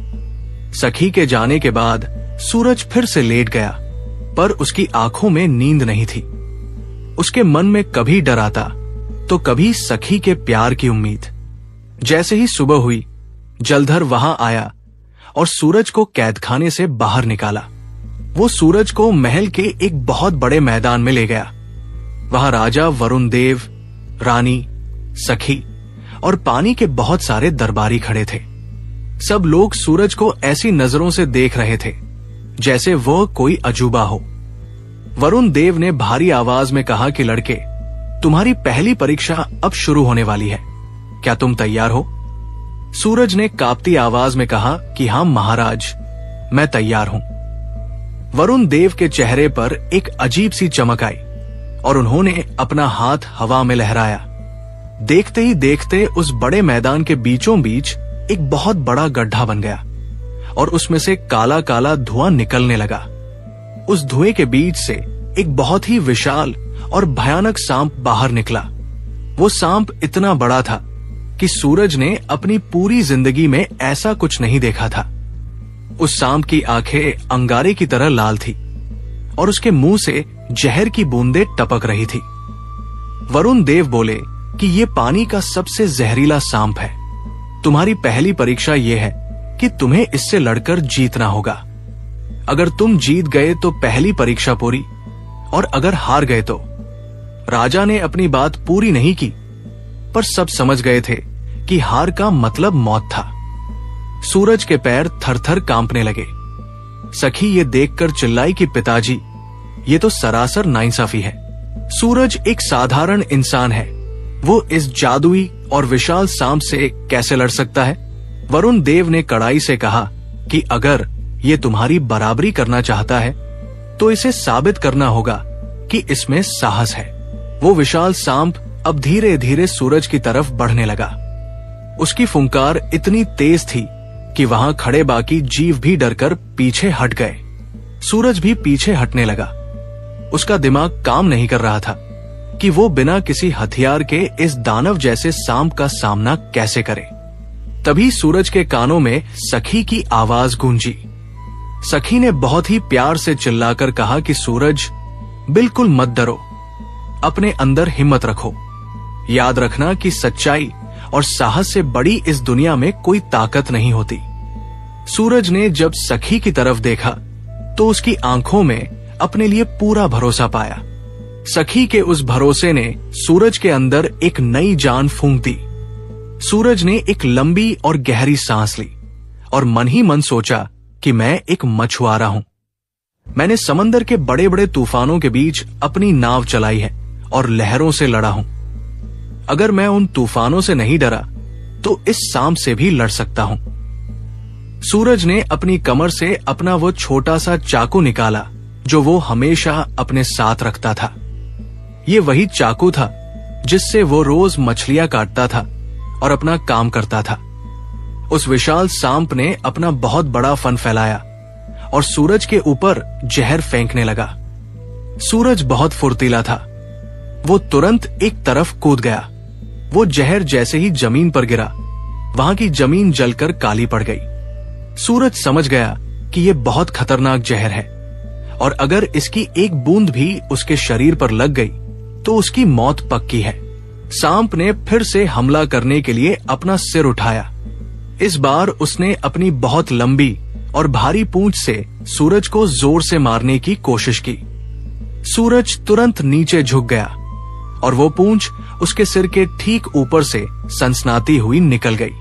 A: सखी के जाने के बाद सूरज फिर से लेट गया, पर उसकी आंखों में नींद नहीं थी। उसके मन में कभी डर आता तो कभी सखी के प्यार की उम्मीद। जैसे ही सुबह हुई, जलधर वहां आया और सूरज को कैदखाने से बाहर निकाला। वो सूरज को महल के एक बहुत बड़े मैदान में ले गया। वहां राजा वरुण देव, रानी, सखी और पानी के बहुत सारे दरबारी खड़े थे। सब लोग सूरज को ऐसी नजरों से देख रहे थे जैसे वह कोई अजूबा हो। वरुण देव ने भारी आवाज में कहा कि लड़के, तुम्हारी पहली परीक्षा अब शुरू होने वाली है। क्या तुम तैयार हो? सूरज ने कांपती आवाज में कहा कि हाँ महाराज, मैं तैयार हूं। वरुण देव के चेहरे पर एक अजीब सी चमक आई और उन्होंने अपना हाथ हवा में लहराया। देखते ही देखते उस बड़े मैदान के बीचों बीच एक बहुत बड़ा गड्ढा बन गया और उसमें से काला काला धुआं निकलने लगा। उस धुएं के बीच से एक बहुत ही विशाल और भयानक सांप बाहर निकला। वो सांप इतना बड़ा था कि सूरज ने अपनी पूरी जिंदगी में ऐसा कुछ नहीं देखा था। उस सांप की आंखें अंगारे की तरह लाल थी और उसके मुंह से जहर की बूंदें टपक रही थी। वरुण देव बोले कि ये पानी का सबसे जहरीला सांप है। तुम्हारी पहली परीक्षा यह है कि तुम्हें इससे लड़कर जीतना होगा। अगर तुम जीत गए तो पहली परीक्षा पूरी, और अगर हार गए तो। राजा ने अपनी बात पूरी नहीं की, पर सब समझ गए थे कि हार का मतलब मौत था। सूरज के पैर थर-थर कांपने लगे। सखी ये देखकर चिल्लाई कि पिताजी, ये तो सरासर नाइंसाफी है। सूरज एक साधारण इंसान है, वो इस जादुई और विशाल सांप से कैसे लड़ सकता है? वरुण देव ने कड़ाई से कहा कि अगर ये तुम्हारी बराबरी करना चाहता है तो इसे साबित करना होगा कि इसमें साहस है। वो विशाल सांप अब धीरे धीरे सूरज की तरफ बढ़ने लगा। उसकी फुंकार इतनी तेज थी कि वहां खड़े बाकी जीव भी डरकर पीछे हट गए। सूरज भी पीछे हटने लगा। उसका दिमाग काम नहीं कर रहा था कि वो बिना किसी हथियार के इस दानव जैसे सांप का सामना कैसे करे। तभी सूरज के कानों में सखी की आवाज गूंजी। सखी ने बहुत ही प्यार से चिल्लाकर कहा कि सूरज, बिल्कुल मत डरो, अपने अंदर हिम्मत रखो। याद रखना कि सच्चाई और साहस से बड़ी इस दुनिया में कोई ताकत नहीं होती। सूरज ने जब सखी की तरफ देखा तो उसकी आंखों में अपने लिए पूरा भरोसा पाया। सखी के उस भरोसे ने सूरज के अंदर एक नई जान फूंक दी। सूरज ने एक लंबी और गहरी सांस ली और मन ही मन सोचा कि मैं एक मछुआरा हूं। मैंने समंदर के बड़े बड़े तूफानों के बीच अपनी नाव चलाई है और लहरों से लड़ा हूं। अगर मैं उन तूफानों से नहीं डरा तो इस सांप से भी लड़ सकता हूं। सूरज ने अपनी कमर से अपना वो छोटा सा चाकू निकाला जो वो हमेशा अपने साथ रखता था। ये वही चाकू था जिससे वो रोज मछलियां काटता था और अपना काम करता था। उस विशाल सांप ने अपना बहुत बड़ा फन फैलाया और सूरज के ऊपर जहर फेंकने लगा। सूरज बहुत फुर्तीला था। वो तुरंत एक तरफ कूद गया। वो जहर जैसे ही जमीन पर गिरा, वहां की जमीन जलकर काली पड़ गई। सूरज समझ गया कि ये बहुत खतरनाक जहर है और अगर इसकी एक बूंद भी उसके शरीर पर लग गई तो उसकी मौत पक्की है। सांप ने फिर से हमला करने के लिए अपना सिर उठाया। इस बार उसने अपनी बहुत लंबी और भारी पूंछ से सूरज को जोर से मारने की कोशिश की। सूरज तुरंत नीचे झुक गया और वो पूंछ उसके सिर के ठीक ऊपर से सनसनाती हुई निकल गई।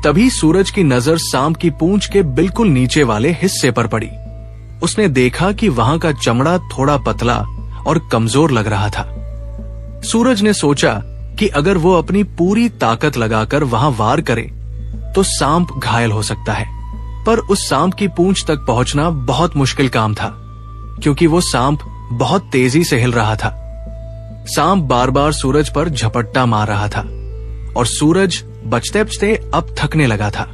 A: तभी सूरज की नजर सांप की पूंछ के बिल्कुल नीचे वाले हिस्से पर पड़ी। उसने देखा कि वहां का चमड़ा थोड़ा पतला और कमजोर लग रहा था। सूरज ने सोचा कि अगर वो अपनी पूरी ताकत लगाकर वहां वार करे तो सांप घायल हो सकता है, पर उस सांप की पूंछ तक पहुंचना बहुत मुश्किल काम था क्योंकि वो सांप बहुत तेजी से हिल रहा था। सांप बार बार सूरज पर झपट्टा मार रहा था और सूरज बचते बचते अब थकने लगा था।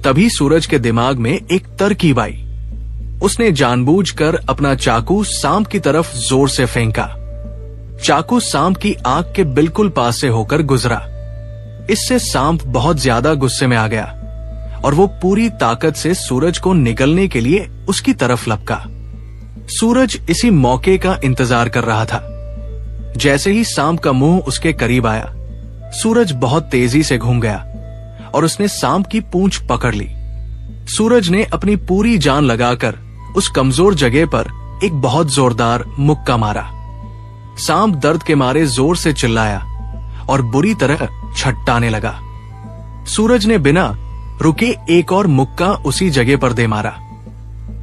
A: तभी सूरज के दिमाग में एक तरकीब आई। उसने जानबूझकर अपना चाकू सांप की तरफ जोर से फेंका। चाकू सांप की आंख के बिल्कुल पास से होकर गुजरा। इससे सांप बहुत ज्यादा गुस्से में आ गया और वो पूरी ताकत से सूरज को निगलने के लिए उसकी तरफ लपका। सूरज इसी मौके का इंतजार कर रहा था। जैसे ही सांप का मुंह उसके करीब आया, सूरज बहुत तेजी से घूम गया और उसने सांप की पूंछ पकड़ ली। सूरज ने अपनी पूरी जान लगाकर उस कमजोर जगह पर एक बहुत जोरदार मुक्का मारा। सांप दर्द के मारे जोर से चिल्लाया और बुरी तरह छट्टाने लगा। सूरज ने बिना रुके एक और मुक्का उसी जगह पर दे मारा।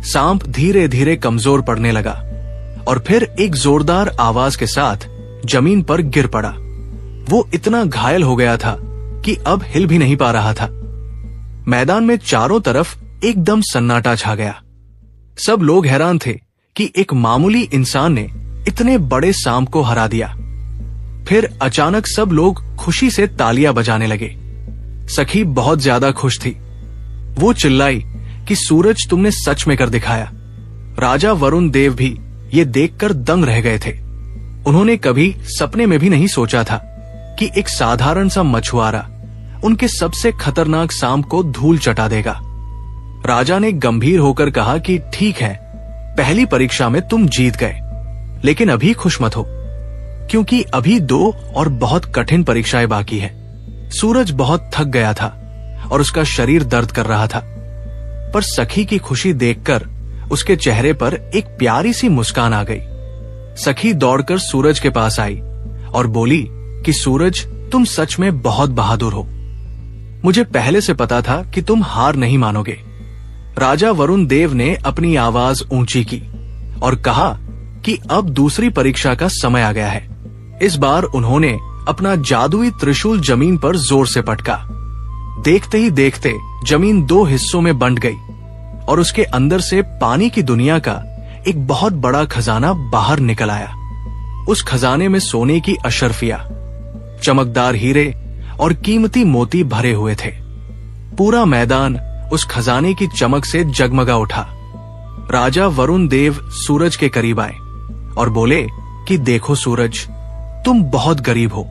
A: सांप धीरे धीरे कमजोर पड़ने लगा और फिर एक जोरदार आवाज के साथ जमीन पर गिर पड़ा। वो इतना घायल हो गया था कि अब हिल भी नहीं पा रहा था। मैदान में चारों तरफ एकदम सन्नाटा छा गया। सब लोग हैरान थे कि एक मामूली इंसान ने इतने बड़े सांप को हरा दिया। फिर अचानक सब लोग खुशी से तालियां बजाने लगे। सखी बहुत ज्यादा खुश थी। वो चिल्लाई कि सूरज, तुमने सच में कर दिखाया। राजा वरुण देव भी ये देखकर दंग रह गए थे। उन्होंने कभी सपने में भी नहीं सोचा था कि एक साधारण सा मछुआरा उनके सबसे खतरनाक सांप को धूल चटा देगा। राजा ने गंभीर होकर कहा कि ठीक है, पहली परीक्षा में तुम जीत गए, लेकिन अभी खुश मत हो क्योंकि अभी 2 और बहुत कठिन परीक्षाएं बाकी है। सूरज बहुत थक गया था और उसका शरीर दर्द कर रहा था, पर सखी की खुशी देखकर उसके चेहरे पर एक प्यारी सी मुस्कान आ गई। सखी दौड़कर सूरज के पास आई और बोली कि सूरज, तुम सच में बहुत बहादुर हो। मुझे पहले से पता था कि तुम हार नहीं मानोगे। राजा वरुण देव ने अपनी आवाज ऊंची की और कहा कि अब दूसरी परीक्षा का समय आ गया है। इस बार उन्होंने अपना जादुई त्रिशूल जमीन पर जोर से पटका। देखते ही देखते जमीन 2 हिस्सों में बंट गई और उसके अंदर से पानी की दुनिया का एक बहुत बड़ा खजाना बाहर निकल आया। उस खजाने में सोने की अशर्फियां, चमकदार हीरे और कीमती मोती भरे हुए थे। पूरा मैदान उस खजाने की चमक से जगमगा उठा। राजा वरुण देव सूरज के करीब आए और बोले कि देखो सूरज, तुम बहुत गरीब हो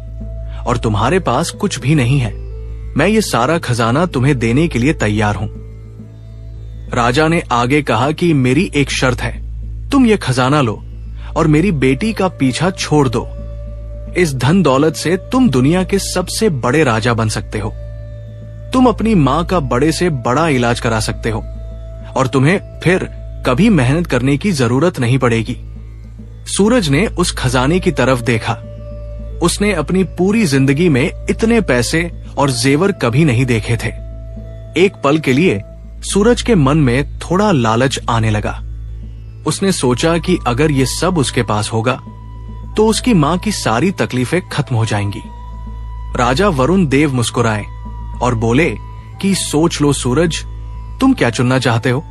A: और तुम्हारे पास कुछ भी नहीं है। मैं ये सारा खजाना तुम्हें देने के लिए तैयार हूं। राजा ने आगे कहा कि मेरी एक शर्त है, तुम ये खजाना लो और मेरी बेटी का पीछा छोड़ दो। इस धन दौलत से तुम दुनिया के सबसे बड़े राजा बन सकते हो। तुम अपनी मां का बड़े से बड़ा इलाज करा सकते हो और तुम्हें फिर कभी मेहनत करने की जरूरत नहीं पड़ेगी। सूरज ने उस खजाने की तरफ देखा। उसने अपनी पूरी जिंदगी में इतने पैसे और जेवर कभी नहीं देखे थे। एक पल के लिए सूरज के मन में थोड़ा लालच आने लगा। उसने सोचा कि अगर ये सब उसके पास होगा तो उसकी मां की सारी तकलीफें खत्म हो जाएंगी। राजा वरुण देव मुस्कुराए और बोले कि सोच लो सूरज, तुम क्या चुनना चाहते हो,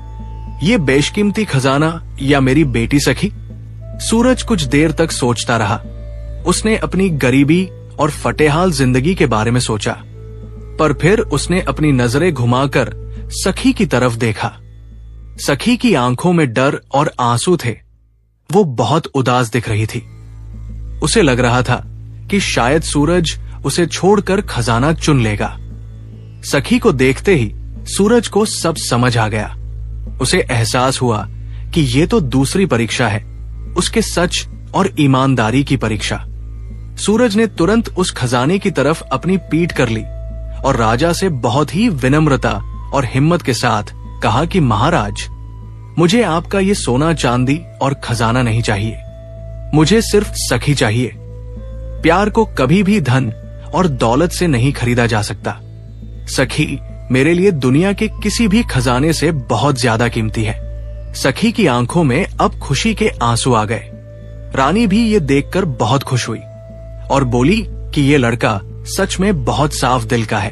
A: ये बेशकीमती खजाना या मेरी बेटी सखी? सूरज कुछ देर तक सोचता रहा। उसने अपनी गरीबी और फटेहाल जिंदगी के बारे में सोचा, पर फिर उसने अपनी नजरें घुमाकर सखी की तरफ देखा। सखी की आंखों में डर और आंसू थे। वो बहुत उदास दिख रही थी। उसे लग रहा था कि शायद सूरज उसे छोड़कर खजाना चुन लेगा। सखी को देखते ही सूरज को सब समझ आ गया। उसे एहसास हुआ कि ये तो दूसरी परीक्षा है, उसके सच और ईमानदारी की परीक्षा। सूरज ने तुरंत उस खजाने की तरफ अपनी पीठ कर ली और राजा से बहुत ही विनम्रता और हिम्मत के साथ कहा कि महाराज, मुझे आपका ये सोना चांदी और खजाना नहीं चाहिए, मुझे सिर्फ सखी चाहिए। प्यार को कभी भी धन और दौलत से नहीं खरीदा जा सकता। सखी मेरे लिए दुनिया के किसी भी खजाने से बहुत ज्यादा कीमती है। सखी की आंखों में अब खुशी के आंसू आ गए। रानी भी ये देखकर बहुत खुश हुई और बोली कि ये लड़का सच में बहुत साफ दिल का है।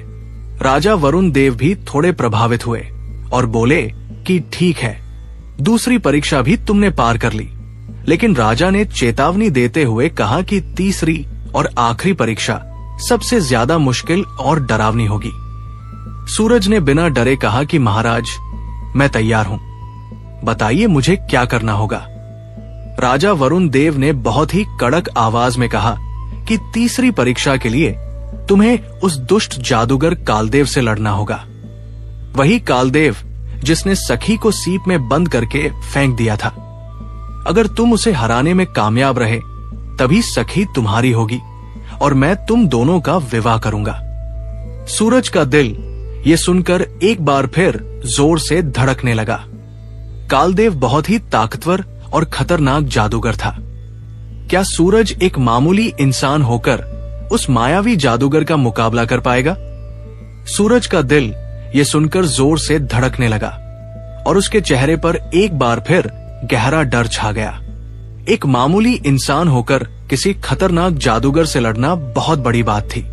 A: राजा वरुण देव भी थोड़े प्रभावित हुए और बोले कि ठीक है, दूसरी परीक्षा भी तुमने पार कर ली। लेकिन राजा ने चेतावनी देते हुए कहा कि तीसरी और आखिरी परीक्षा सबसे ज्यादा मुश्किल और डरावनी होगी। सूरज ने बिना डरे कहा कि महाराज, मैं तैयार हूं, बताइए मुझे क्या करना होगा। राजा वरुण देव ने बहुत ही कड़क आवाज में कहा कि तीसरी परीक्षा के लिए तुम्हें उस दुष्ट जादूगर कालदेव से लड़ना होगा। वही कालदेव जिसने सखी को सीप में बंद करके फेंक दिया था। अगर तुम उसे हराने में कामयाब रहे तभी सखी तुम्हारी होगी और मैं तुम दोनों का विवाह करूंगा। सूरज का दिल ये सुनकर एक बार फिर जोर से धड़कने लगा। कालदेव बहुत ही ताकतवर और खतरनाक जादूगर था। क्या सूरज एक मामूली इंसान होकर उस मायावी जादूगर का मुकाबला कर पाएगा? सूरज का दिल ये सुनकर जोर से धड़कने लगा और उसके चेहरे पर एक बार फिर गहरा डर छा गया। एक मामूली इंसान होकर किसी खतरनाक जादूगर से लड़ना बहुत बड़ी बात थी।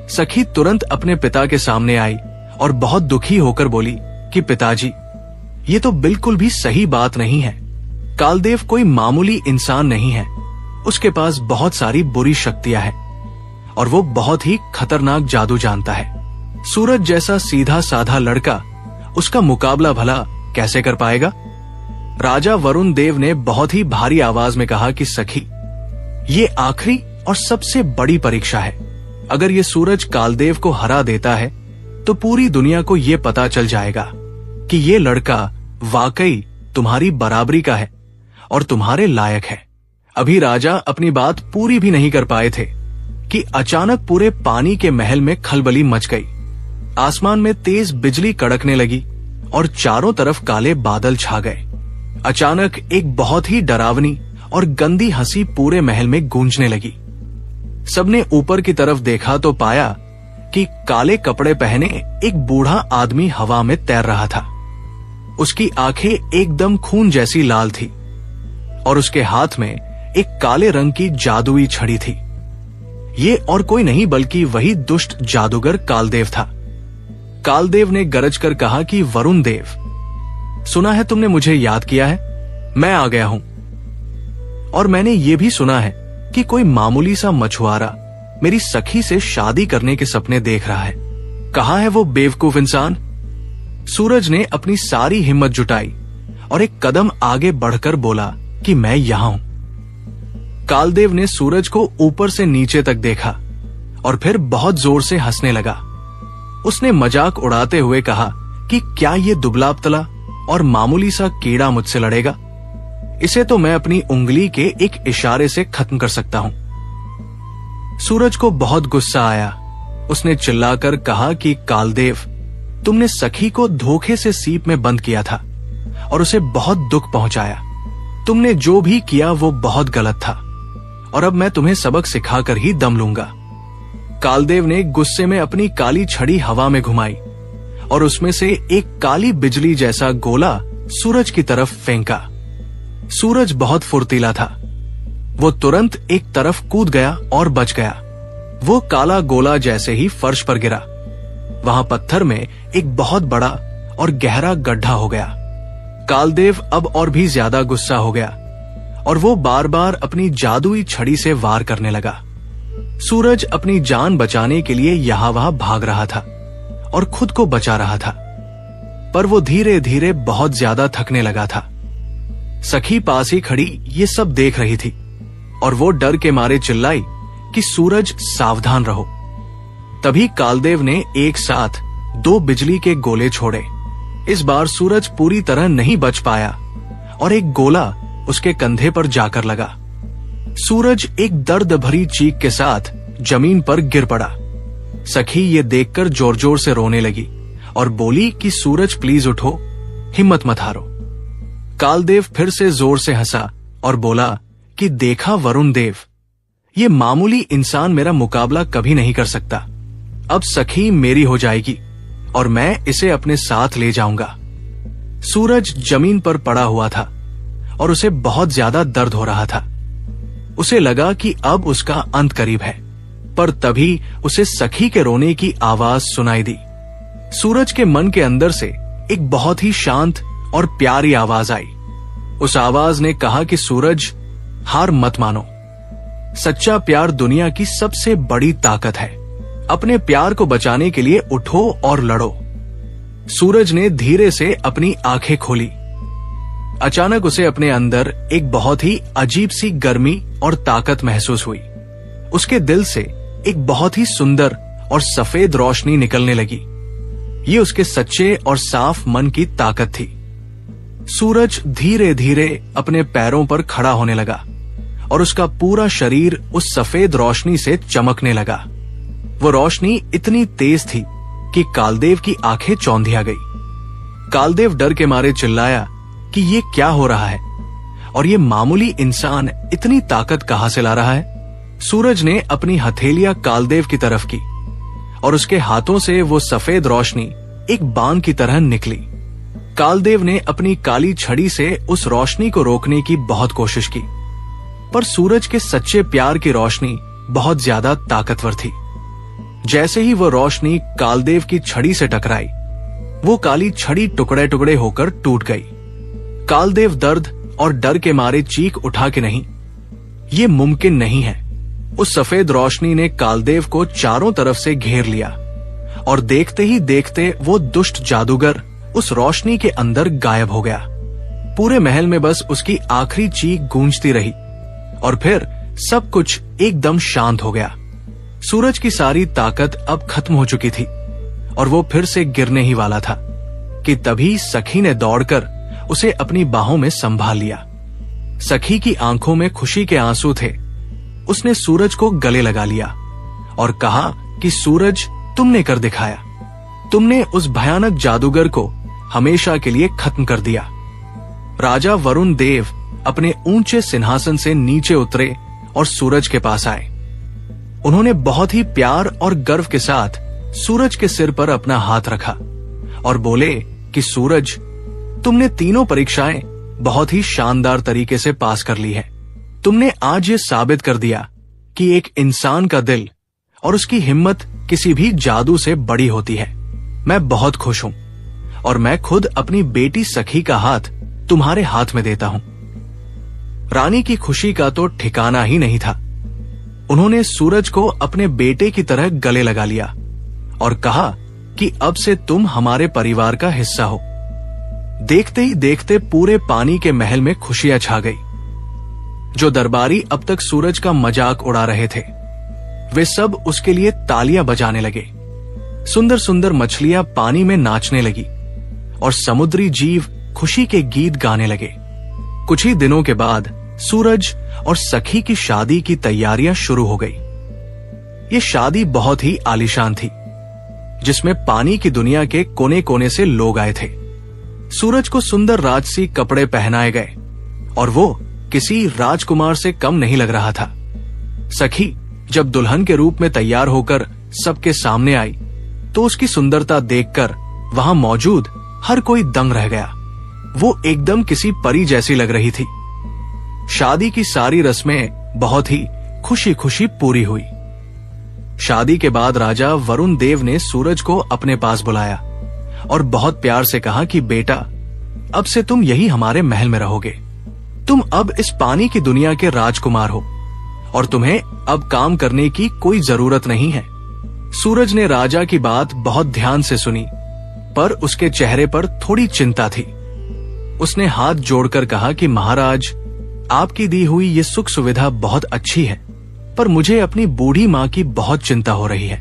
A: सखी तुरंत अपने पिता के सामने आई और बहुत दुखी होकर बोली कि पिताजी, ये तो बिल्कुल भी सही बात नहीं है। कालदेव कोई मामूली इंसान नहीं है, उसके पास बहुत सारी बुरी शक्तियां हैं और वो बहुत ही खतरनाक जादू जानता है। सूरज जैसा सीधा साधा लड़का उसका मुकाबला भला कैसे कर पाएगा? राजा वरुण देव ने बहुत ही भारी आवाज में कहा कि सखी, ये आखिरी और सबसे बड़ी परीक्षा है। अगर ये सूरज कालदेव को हरा देता है तो पूरी दुनिया को ये पता चल जाएगा कि ये लड़का वाकई तुम्हारी बराबरी का है और तुम्हारे लायक है। अभी राजा अपनी बात पूरी भी नहीं कर पाए थे कि अचानक पूरे पानी के महल में खलबली मच गई। आसमान में तेज बिजली कड़कने लगी और चारों तरफ काले बादल छा गए। अचानक एक बहुत ही डरावनी और गंदी हंसी पूरे महल में गूंजने लगी। सबने ऊपर की तरफ देखा तो पाया कि काले कपड़े पहने एक बूढ़ा आदमी हवा में तैर रहा था। उसकी आंखें एकदम खून जैसी लाल थी और उसके हाथ में एक काले रंग की जादुई छड़ी थी। ये और कोई नहीं बल्कि वही दुष्ट जादूगर कालदेव था। कालदेव ने गरज कर कहा कि वरुण देव, सुना है तुमने मुझे याद किया है, मैं आ गया हूं। और मैंने ये भी सुना है कि कोई मामूली सा मछुआरा मेरी सखी से शादी करने के सपने देख रहा है। कहाँ है वो बेवकूफ इंसान? सूरज ने अपनी सारी हिम्मत जुटाई और एक कदम आगे बढ़कर बोला कि मैं यहां हूं। कालदेव ने सूरज को ऊपर से नीचे तक देखा और फिर बहुत जोर से हंसने लगा। उसने मजाक उड़ाते हुए कहा कि क्या ये दुबला पतला और मामूली सा कीड़ा मुझसे लड़ेगा? इसे तो मैं अपनी उंगली के एक इशारे से खत्म कर सकता हूं। सूरज को बहुत गुस्सा आया। उसने चिल्लाकर कहा कि कालदेव, तुमने सखी को धोखे से सीप में बंद किया था और उसे बहुत दुख पहुंचाया। तुमने जो भी किया वो बहुत गलत था और अब मैं तुम्हें सबक सिखाकर ही दम लूंगा। कालदेव ने गुस्से में अपनी काली छड़ी हवा में घुमाई और उसमें से एक काली बिजली जैसा गोला सूरज की तरफ फेंका। सूरज बहुत फुर्तीला था। वो तुरंत एक तरफ कूद गया और बच गया। वो काला गोला जैसे ही फर्श पर गिरा, वहां पत्थर में एक बहुत बड़ा और गहरा गड्ढा हो गया। कालदेव अब और भी ज्यादा गुस्सा हो गया और वो बार बार अपनी जादुई छड़ी से वार करने लगा। सूरज अपनी जान बचाने के लिए यहां वहां भाग रहा था और खुद को बचा रहा था, पर वो धीरे धीरे बहुत ज्यादा थकने लगा था। सखी पास ही खड़ी ये सब देख रही थी और वो डर के मारे चिल्लाई कि सूरज सावधान रहो। तभी कालदेव ने एक साथ 2 बिजली के गोले छोड़े। इस बार सूरज पूरी तरह नहीं बच पाया और एक गोला उसके कंधे पर जाकर लगा। सूरज एक दर्द भरी चीख के साथ जमीन पर गिर पड़ा। सखी ये देखकर जोर जोर से रोने लगी और बोली कि सूरज प्लीज उठो, हिम्मत मत हारो। कालदेव फिर से जोर से हंसा और बोला कि देखा वरुण देव, ये मामूली इंसान मेरा मुकाबला कभी नहीं कर सकता। अब सखी मेरी हो जाएगी और मैं इसे अपने साथ ले जाऊंगा। सूरज जमीन पर पड़ा हुआ था और उसे बहुत ज्यादा दर्द हो रहा था। उसे लगा कि अब उसका अंत करीब है, पर तभी उसे सखी के रोने की आवाज सुनाई दी। सूरज के मन के अंदर से एक बहुत ही शांत और प्यारी आवाज आई। उस आवाज ने कहा कि सूरज, हार मत मानो। सच्चा प्यार दुनिया की सबसे बड़ी ताकत है। अपने प्यार को बचाने के लिए उठो और लड़ो। सूरज ने धीरे से अपनी आंखें खोली। अचानक उसे अपने अंदर एक बहुत ही अजीब सी गर्मी और ताकत महसूस हुई। उसके दिल से एक बहुत ही सुंदर और सफेद रोशनी निकलने लगी। ये उसके सच्चे और साफ मन की ताकत थी। सूरज धीरे धीरे अपने पैरों पर खड़ा होने लगा और उसका पूरा शरीर उस सफेद रोशनी से चमकने लगा। वो रोशनी इतनी तेज थी कि कालदेव की आंखें चौंधिया गई। कालदेव डर के मारे चिल्लाया कि ये क्या हो रहा है और ये मामूली इंसान इतनी ताकत कहां से ला रहा है। सूरज ने अपनी हथेलियां कालदेव की तरफ की और उसके हाथों से वो सफेद रोशनी एक बाण की तरह निकली। कालदेव ने अपनी काली छड़ी से उस रोशनी को रोकने की बहुत कोशिश की, पर सूरज के सच्चे प्यार की रोशनी बहुत ज्यादा ताकतवर थी। जैसे ही वो रोशनी कालदेव की छड़ी से टकराई, वो काली छड़ी टुकड़े टुकड़े होकर टूट गई। कालदेव दर्द और डर के मारे चीख उठा के नहीं, ये मुमकिन नहीं है। उस सफेद रोशनी ने कालदेव को चारों तरफ से घेर लिया और देखते ही देखते वो दुष्ट जादूगर उस रोशनी के अंदर गायब हो गया। पूरे महल में बस उसकी आखिरी चीख गूंजती रही और फिर सब कुछ एकदम शांत हो गया। सूरज की सारी ताकत अब खत्म हो चुकी थी और वो फिर से गिरने ही वाला था कि तभी सखी ने दौड़कर उसे अपनी बाहों में संभाल लिया। सखी की आंखों में खुशी के आंसू थे। उसने सूरज को गले लगा लिया और कहा कि सूरज, तुमने कर दिखाया। तुमने उस भयानक जादूगर को हमेशा के लिए खत्म कर दिया। राजा वरुण देव अपने ऊंचे सिंहासन से नीचे उतरे और सूरज के पास आए। उन्होंने बहुत ही प्यार और गर्व के साथ सूरज के सिर पर अपना हाथ रखा और बोले कि सूरज, तुमने तीनों परीक्षाएं बहुत ही शानदार तरीके से पास कर ली है। तुमने आज ये साबित कर दिया कि एक इंसान का दिल और उसकी हिम्मत किसी भी जादू से बड़ी होती है। मैं बहुत खुश हूं और मैं खुद अपनी बेटी सखी का हाथ तुम्हारे हाथ में देता हूं। रानी की खुशी का तो ठिकाना ही नहीं था। उन्होंने सूरज को अपने बेटे की तरह गले लगा लिया और कहा कि अब से तुम हमारे परिवार का हिस्सा हो। देखते ही देखते पूरे पानी के महल में खुशियां छा गई। जो दरबारी अब तक सूरज का मजाक उड़ा रहे थे, वे सब उसके लिए तालियां बजाने लगे। सुंदर सुंदर मछलियां पानी में नाचने लगी और समुद्री जीव खुशी के गीत गाने लगे। कुछ ही दिनों के बाद सूरज और सखी की शादी की तैयारियां शुरू हो गई। ये शादी बहुत ही आलीशान थी, जिसमें पानी की दुनिया के कोने कोने से लोग आए थे। सूरज को सुंदर राजसी कपड़े पहनाए गए और वो किसी राजकुमार से कम नहीं लग रहा था। सखी जब दुल्हन के रूप में तैयार होकर सबके सामने आई तो उसकी सुंदरता देखकर वहां मौजूद हर कोई दंग रह गया। वो एकदम किसी परी जैसी लग रही थी। शादी की सारी रस्में बहुत ही खुशी खुशी पूरी हुई। शादी के बाद राजा वरुण देव ने सूरज को अपने पास बुलाया और बहुत प्यार से कहा कि बेटा, अब से तुम यही हमारे महल में रहोगे। तुम अब इस पानी की दुनिया के राजकुमार हो और तुम्हें अब काम करने की कोई जरूरत नहीं है। सूरज ने राजा की बात बहुत ध्यान से सुनी, पर उसके चेहरे पर थोड़ी चिंता थी। उसने हाथ जोड़कर कहा कि महाराज, आपकी दी हुई ये सुख सुविधा बहुत अच्छी है, पर मुझे अपनी बूढ़ी माँ की बहुत चिंता हो रही है।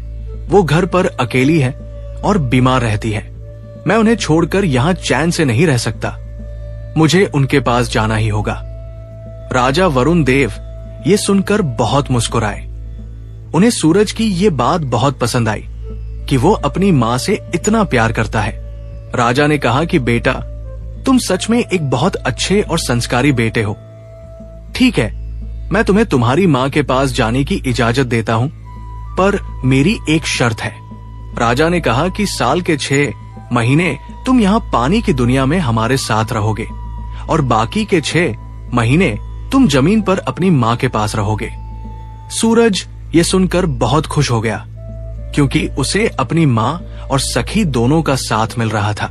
A: वो घर पर अकेली है और बीमार रहती है। मैं उन्हें छोड़कर यहाँ चैन से नहीं रह सकता। मुझे उनके पास जाना ही होगा। राजा वरुण देव ये सुनकर बहुत मुस्कुराए। उन्हें सूरज की ये बात बहुत पसंद आई कि वो अपनी माँ से इतना प्यार करता है। राजा ने कहा कि बेटा, तुम सच में एक बहुत अच्छे और संस्कारी बेटे हो। ठीक है, मैं तुम्हें तुम्हारी माँ के पास जाने की इजाजत देता हूँ, पर मेरी एक शर्त है। राजा ने कहा कि साल के 6 महीने तुम यहाँ पानी की दुनिया में हमारे साथ रहोगे और बाकी के 6 महीने तुम जमीन पर अपनी माँ के पास रहोगे। सूरज ये सुनकर बहुत खुश हो गया, क्योंकि उसे अपनी माँ और सखी दोनों का साथ मिल रहा था।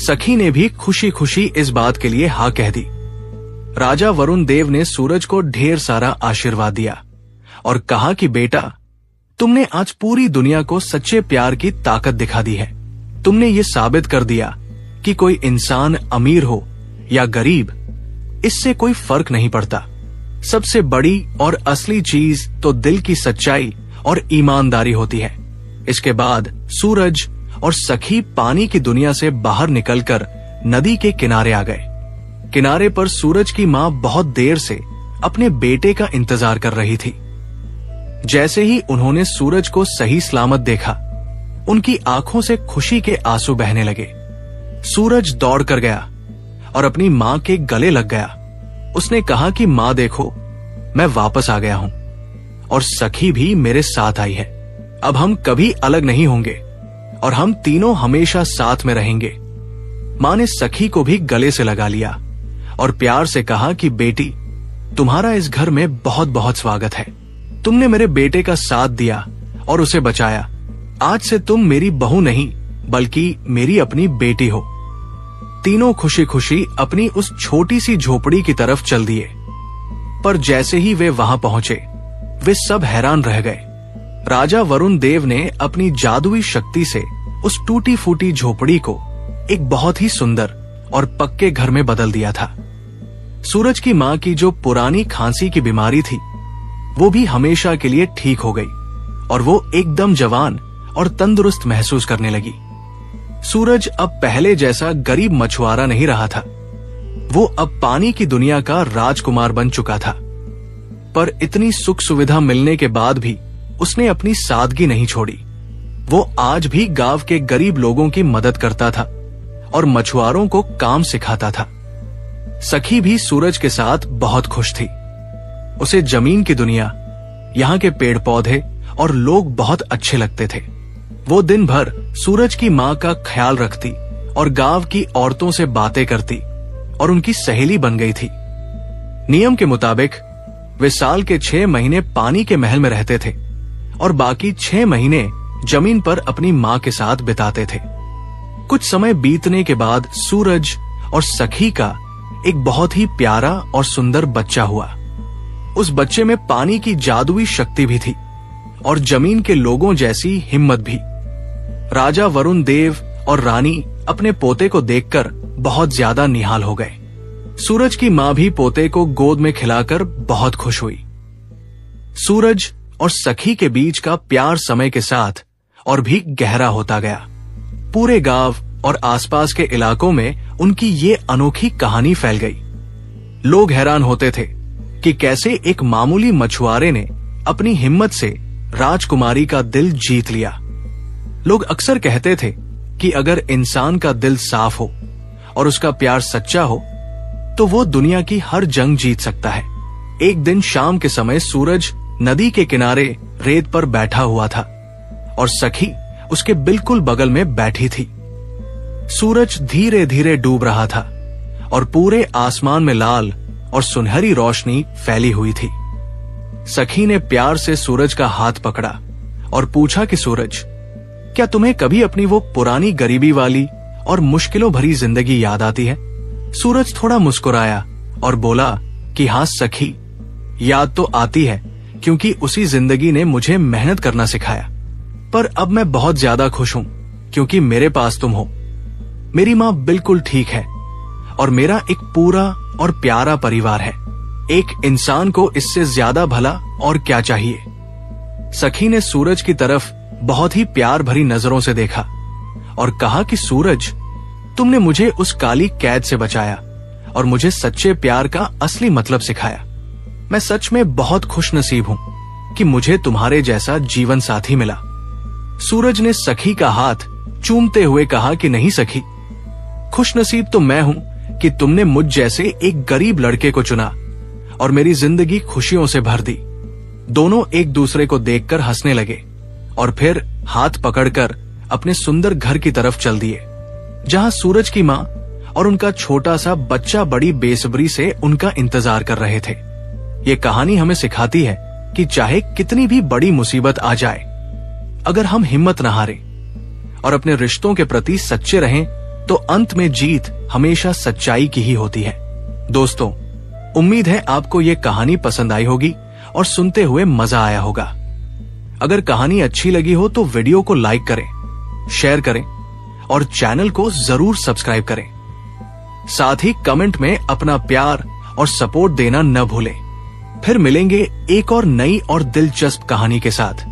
A: सखी ने भी खुशी खुशी इस बात के लिए हाँ कह दी। राजा वरुण देव ने सूरज को ढेर सारा आशीर्वाद दिया और कहा कि बेटा, तुमने आज पूरी दुनिया को सच्चे प्यार की ताकत दिखा दी है। तुमने ये साबित कर दिया कि कोई इंसान अमीर हो या गरीब, इससे कोई फर्क नहीं पड़ता। सबसे बड़ी और असली चीज तो दिल की सच्चाई और ईमानदारी होती है। इसके बाद सूरज और सखी पानी की दुनिया से बाहर निकलकर नदी के किनारे आ गए। किनारे पर सूरज की माँ बहुत देर से अपने बेटे का इंतजार कर रही थी। जैसे ही उन्होंने सूरज को सही सलामत देखा, उनकी आंखों से खुशी के आंसू बहने लगे। सूरज दौड़ कर गया और अपनी माँ के गले लग गया। उसने कहा कि माँ देखो, मैं वापस आ गया हूं और सखी भी मेरे साथ आई है। अब हम कभी अलग नहीं होंगे और हम तीनों हमेशा साथ में रहेंगे। माँ ने सखी को भी गले से लगा लिया और प्यार से कहा कि बेटी, तुम्हारा इस घर में बहुत बहुत स्वागत है। तुमने मेरे बेटे का साथ दिया और उसे बचाया। आज से तुम मेरी बहू नहीं, बल्कि मेरी अपनी बेटी हो। तीनों खुशी खुशी अपनी उस छोटी सी झोपड़ी की तरफ चल दिए, पर जैसे ही वे वहां पहुंचे, वे सब हैरान रह गए। राजा वरुण देव ने अपनी जादुई शक्ति से उस टूटी फूटी झोपड़ी को एक बहुत ही सुंदर और पक्के घर में बदल दिया था। सूरज की माँ की जो पुरानी खांसी की बीमारी थी, वो भी हमेशा के लिए ठीक हो गई और वो एकदम जवान और तंदुरुस्त महसूस करने लगी। सूरज अब पहले जैसा गरीब मछुआरा नहीं रहा था। वो अब पानी की दुनिया का राजकुमार बन चुका था। पर इतनी सुख सुविधा मिलने के बाद भी उसने अपनी सादगी नहीं छोड़ी। वो आज भी गांव के गरीब लोगों की मदद करता था और मछुआरों को काम सिखाता था। सखी भी सूरज के साथ बहुत खुश थी। उसे जमीन की दुनिया, यहाँ के पेड़ पौधे और लोग बहुत अच्छे लगते थे। वो दिन भर सूरज की माँ का ख्याल रखती और गांव की औरतों से बातें करती और उनकी सहेली बन गई थी। नियम के मुताबिक वे साल के 6 महीने पानी के महल में रहते थे और बाकी 6 महीने जमीन पर अपनी मां के साथ बिताते थे। कुछ समय बीतने के बाद सूरज और सखी का एक बहुत ही प्यारा और सुंदर बच्चा हुआ। उस बच्चे में पानी की जादुई शक्ति भी थी और जमीन के लोगों जैसी हिम्मत भी। राजा वरुण देव और रानी अपने पोते को देखकर बहुत ज्यादा निहाल हो गए। सूरज की मां भी पोते को गोद में खिलाकर बहुत खुश हुई। सूरज और सखी के बीच का प्यार समय के साथ और भी गहरा होता गया। पूरे गांव और आसपास के इलाकों में उनकी ये अनोखी कहानी फैल गई। लोग हैरान होते थे कि कैसे एक मामूली मछुआरे ने अपनी हिम्मत से राजकुमारी का दिल जीत लिया। लोग अक्सर कहते थे कि अगर इंसान का दिल साफ हो और उसका प्यार सच्चा हो तो वो दुनिया की हर जंग जीत सकता है। एक दिन शाम के समय सूरज नदी के किनारे रेत पर बैठा हुआ था और सखी उसके बिल्कुल बगल में बैठी थी। सूरज धीरे धीरे डूब रहा था और पूरे आसमान में लाल और सुनहरी रोशनी फैली हुई थी। सखी ने प्यार से सूरज का हाथ पकड़ा और पूछा कि सूरज, क्या तुम्हें कभी अपनी वो पुरानी गरीबी वाली और मुश्किलों भरी जिंदगी याद आती है? सूरज थोड़ा मुस्कुराया और बोला कि हाँ सखी, याद तो आती है क्योंकि उसी जिंदगी ने मुझे मेहनत करना सिखाया। पर अब मैं बहुत ज्यादा खुश हूं क्योंकि मेरे पास तुम हो। मेरी माँ बिल्कुल ठीक है और मेरा एक पूरा और प्यारा परिवार है। एक इंसान को इससे ज्यादा भला और क्या चाहिए। सखी ने सूरज की तरफ बहुत ही प्यार भरी नजरों से देखा और कहा कि सूरज, तुमने मुझे उस काली कैद से बचाया और मुझे सच्चे प्यार का असली मतलब सिखाया। मैं सच में बहुत खुशनसीब हूं कि मुझे तुम्हारे जैसा जीवन साथी मिला। सूरज ने सखी का हाथ चूमते हुए कहा कि नहीं सखी, खुशनसीब तो मैं हूं कि तुमने मुझ जैसे एक गरीब लड़के को चुना और मेरी जिंदगी खुशियों से भर दी। दोनों एक दूसरे को देखकर हंसने लगे और फिर हाथ पकड़कर अपने सुंदर घर की तरफ चल दिए, जहां सूरज की मां और उनका छोटा सा बच्चा बड़ी बेसब्री से उनका इंतजार कर रहे थे। ये कहानी हमें सिखाती है कि चाहे कितनी भी बड़ी मुसीबत आ जाए, अगर हम हिम्मत न हारें और अपने रिश्तों के प्रति सच्चे रहें तो अंत में जीत हमेशा सच्चाई की ही होती है। दोस्तों, उम्मीद है आपको ये कहानी पसंद आई होगी और सुनते हुए मजा आया होगा। अगर कहानी अच्छी लगी हो तो वीडियो को लाइक करें, शेयर करें और चैनल को जरूर सब्सक्राइब करें। साथ ही कमेंट में अपना प्यार और सपोर्ट देना न भूलें। फिर मिलेंगे एक और नई और दिलचस्प कहानी के साथ।